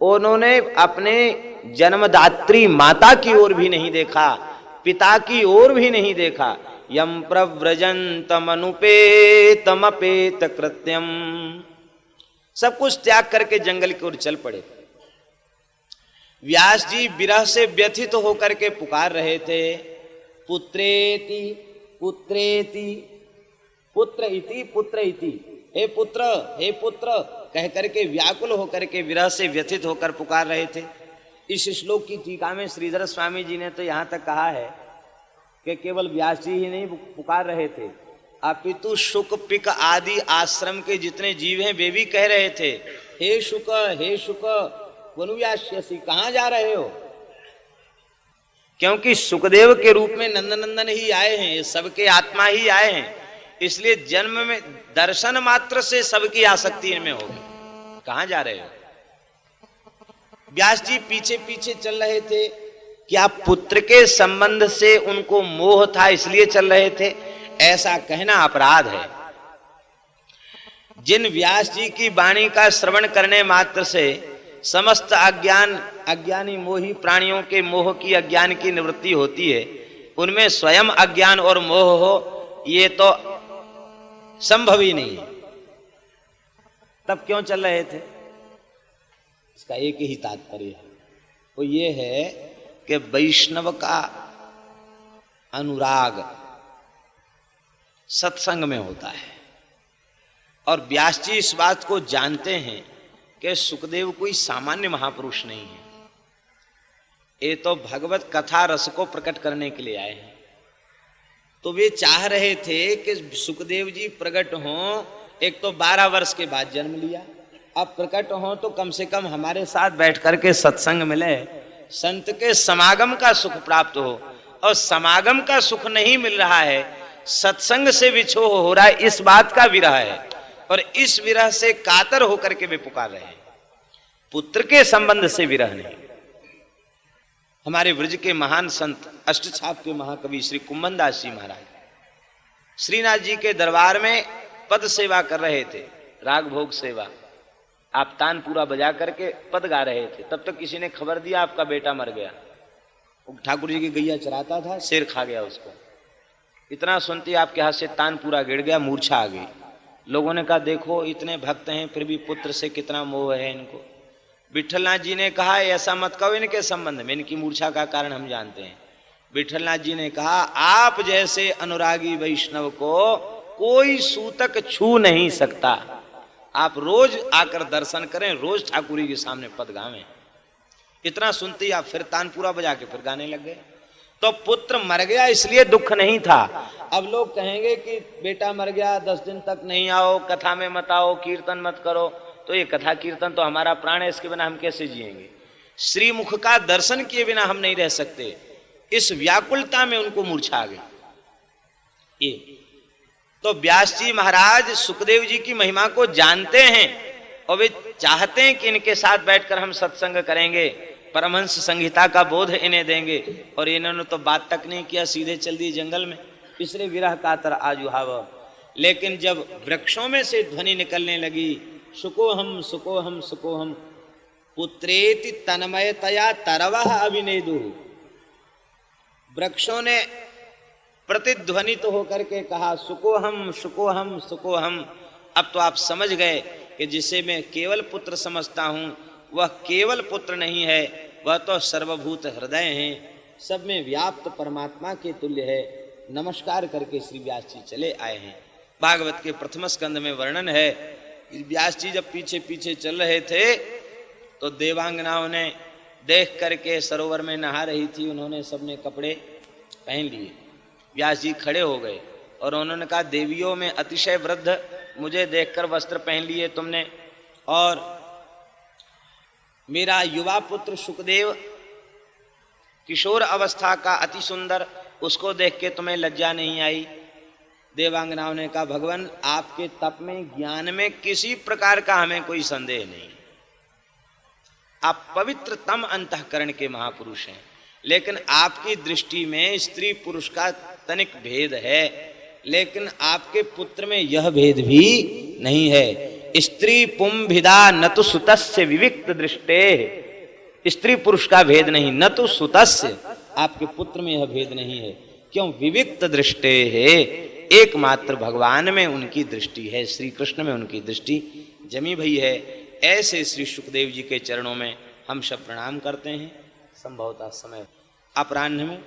उन्होंने अपने जन्मदात्री माता की ओर भी नहीं देखा, पिता की ओर भी नहीं देखा। यम प्रव्रजन्तमनुपेतमपेत कृत्यम, सब कुछ त्याग करके जंगल की ओर चल पड़े। व्यास जी विरह से व्यथित होकर के पुकार रहे थे, पुत्रेति पुत्रेति पुत्र इति पुत्र इति, हे पुत्र हे पुत्र कह करके व्याकुल होकर के विरह से व्यथित होकर पुकार रहे थे। इस श्लोक की टीका में श्रीधर स्वामी जी ने तो यहाँ तक कहा है कि केवल व्यास जी ही नहीं पुकार रहे थे, अपितु शुक पिक आदि आश्रम के जितने जीव हैं वे भी कह रहे थे, हे शुक वनुयास्यसि, कहाँ जा रहे हो? क्योंकि सुखदेव के रूप में नंदनंदन ही आए हैं, ये सबके आत्मा ही आए हैं, इसलिए जन्म में दर्शन मात्र से सबकी आसक्ति इनमें होगी। कहाँ जा रहे हो? व्यास जी पीछे पीछे चल रहे थे। क्या पुत्र के संबंध से उनको मोह था इसलिए चल रहे थे? ऐसा कहना अपराध है। जिन व्यास जी की वाणी का श्रवण करने मात्र से समस्त अज्ञानी मोही प्राणियों के मोह की अज्ञान की निवृत्ति होती है, उनमें स्वयं अज्ञान और मोह हो ये तो संभव ही नहीं है। तब क्यों चल रहे थे? इसका एक ही तात्पर्य है, वो ये है कि वैष्णव का अनुराग सत्संग में होता है, और व्यास जी इस बात को जानते हैं कि सुखदेव कोई सामान्य महापुरुष नहीं है, ये तो भगवत कथा रस को प्रकट करने के लिए आए हैं। तो वे चाह रहे थे कि सुखदेव जी प्रकट हों। एक तो 12 वर्ष के बाद जन्म लिया, अब प्रकट हों तो कम से कम हमारे साथ बैठ करके सत्संग मिले, संत के समागम का सुख प्राप्त हो, और समागम का सुख नहीं मिल रहा है, सत्संग से विछोह हो रहा है, इस बात का विरह है, और इस विरह से कातर होकर के वे पुकार रहे हैं, पुत्र के संबंध से विरह नहीं। हमारे व्रज के महान संत अष्टछाप के महाकवि श्री कुंभनदास जी महाराज श्रीनाथ जी के दरबार में पद सेवा कर रहे थे, राग भोग सेवा। आप तानपुरा बजा करके पद गा रहे थे, तब तक किसी ने खबर दिया आपका बेटा मर गया। ठाकुर जी की गैया चराता था, शेर खा गया उसको। इतना सुनते आपके हाथ से तानपुरा गिर गया, मूर्छा आ गई। लोगों ने कहा देखो इतने भक्त हैं फिर भी पुत्र से कितना मोह है इनको। विठलनाथ जी ने कहा ऐसा मत कहो इनके संबंध में, इनकी मूर्छा का कारण हम जानते हैं। विठलनाथ जी ने कहा आप जैसे अनुरागी वैष्णव को कोई सूतक छू नहीं सकता, आप रोज आकर दर्शन करें, रोज ठाकुरी के सामने पद गावें। इतना सुनते ही आप फिर तानपुरा बजा के फिर गाने लग गए। तो पुत्र मर गया इसलिए दुख नहीं था। अब लोग कहेंगे कि बेटा मर गया 10 दिन तक नहीं आओ, कथा में मत आओ, कीर्तन मत करो, तो ये कथा कीर्तन तो हमारा प्राण है, इसके बिना हम कैसे जिएंगे? श्रीमुख का दर्शन किए बिना हम नहीं रह सकते। इस व्याकुलता में उनको मूर्छा आ गई। ये तो व्यास जी महाराज सुखदेव जी की महिमा को जानते हैं, और वे चाहते हैं कि इनके साथ बैठकर हम सत्संग करेंगे, परमहंस संहिता का बोध इन्हें देंगे, और इन्होंने तो बात तक नहीं किया, सीधे चल दिए जंगल में। इसलिए विरह कातर आजुहाव। लेकिन जब वृक्षों में से ध्वनि निकलने लगी, सुकोहम सुकोहम सुकोहम पुत्रेति तन्मयतया तरवः अभिनेदु, वृक्षों ने प्रतिध्वनित तो होकर के कहा सुकोहम सुकोहम सुकोहम। अब तो आप समझ गए कि जिसे मैं केवल पुत्र समझता हूं वह केवल पुत्र नहीं है, वह तो सर्वभूत हृदय है, सब में व्याप्त परमात्मा के तुल्य है। नमस्कार करके श्री व्यास जी चले आए हैं। भागवत के प्रथम स्कंद में वर्णन है। व्यास जी जब पीछे पीछे चल रहे थे तो देवांगनाओं ने देख करके सरोवर में नहा रही थी, उन्होंने सबने कपड़े पहन लिए। व्यास जी खड़े हो गए और उन्होंने कहा, देवियों में अतिशय वृद्ध मुझे देखकर वस्त्र पहन लिए तुमने, और मेरा युवा पुत्र सुखदेव किशोर अवस्था का अति सुंदर, उसको देख के तुम्हें लज्जा नहीं आई। देवांगनाओं ने कहा, भगवान आपके तप में, ज्ञान में किसी प्रकार का हमें कोई संदेह नहीं, आप पवित्रतम अंतःकरण के महापुरुष हैं, लेकिन आपकी दृष्टि में स्त्री पुरुष का तनिक भेद है, लेकिन आपके पुत्र में यह भेद भी नहीं है। स्त्री पुंभिदा न तो सुतस्य विविक्त दृष्टे, स्त्री पुरुष का भेद नहीं, न तो सुतस्य, आपके पुत्र में यह भेद नहीं है। क्यों? विविक्त दृष्टे है, एकमात्र भगवान में उनकी दृष्टि है, श्री कृष्ण में उनकी दृष्टि जमी भई है। ऐसे श्री सुखदेव जी के चरणों में हम सब प्रणाम करते हैं। संभवतः समय अपराह्न में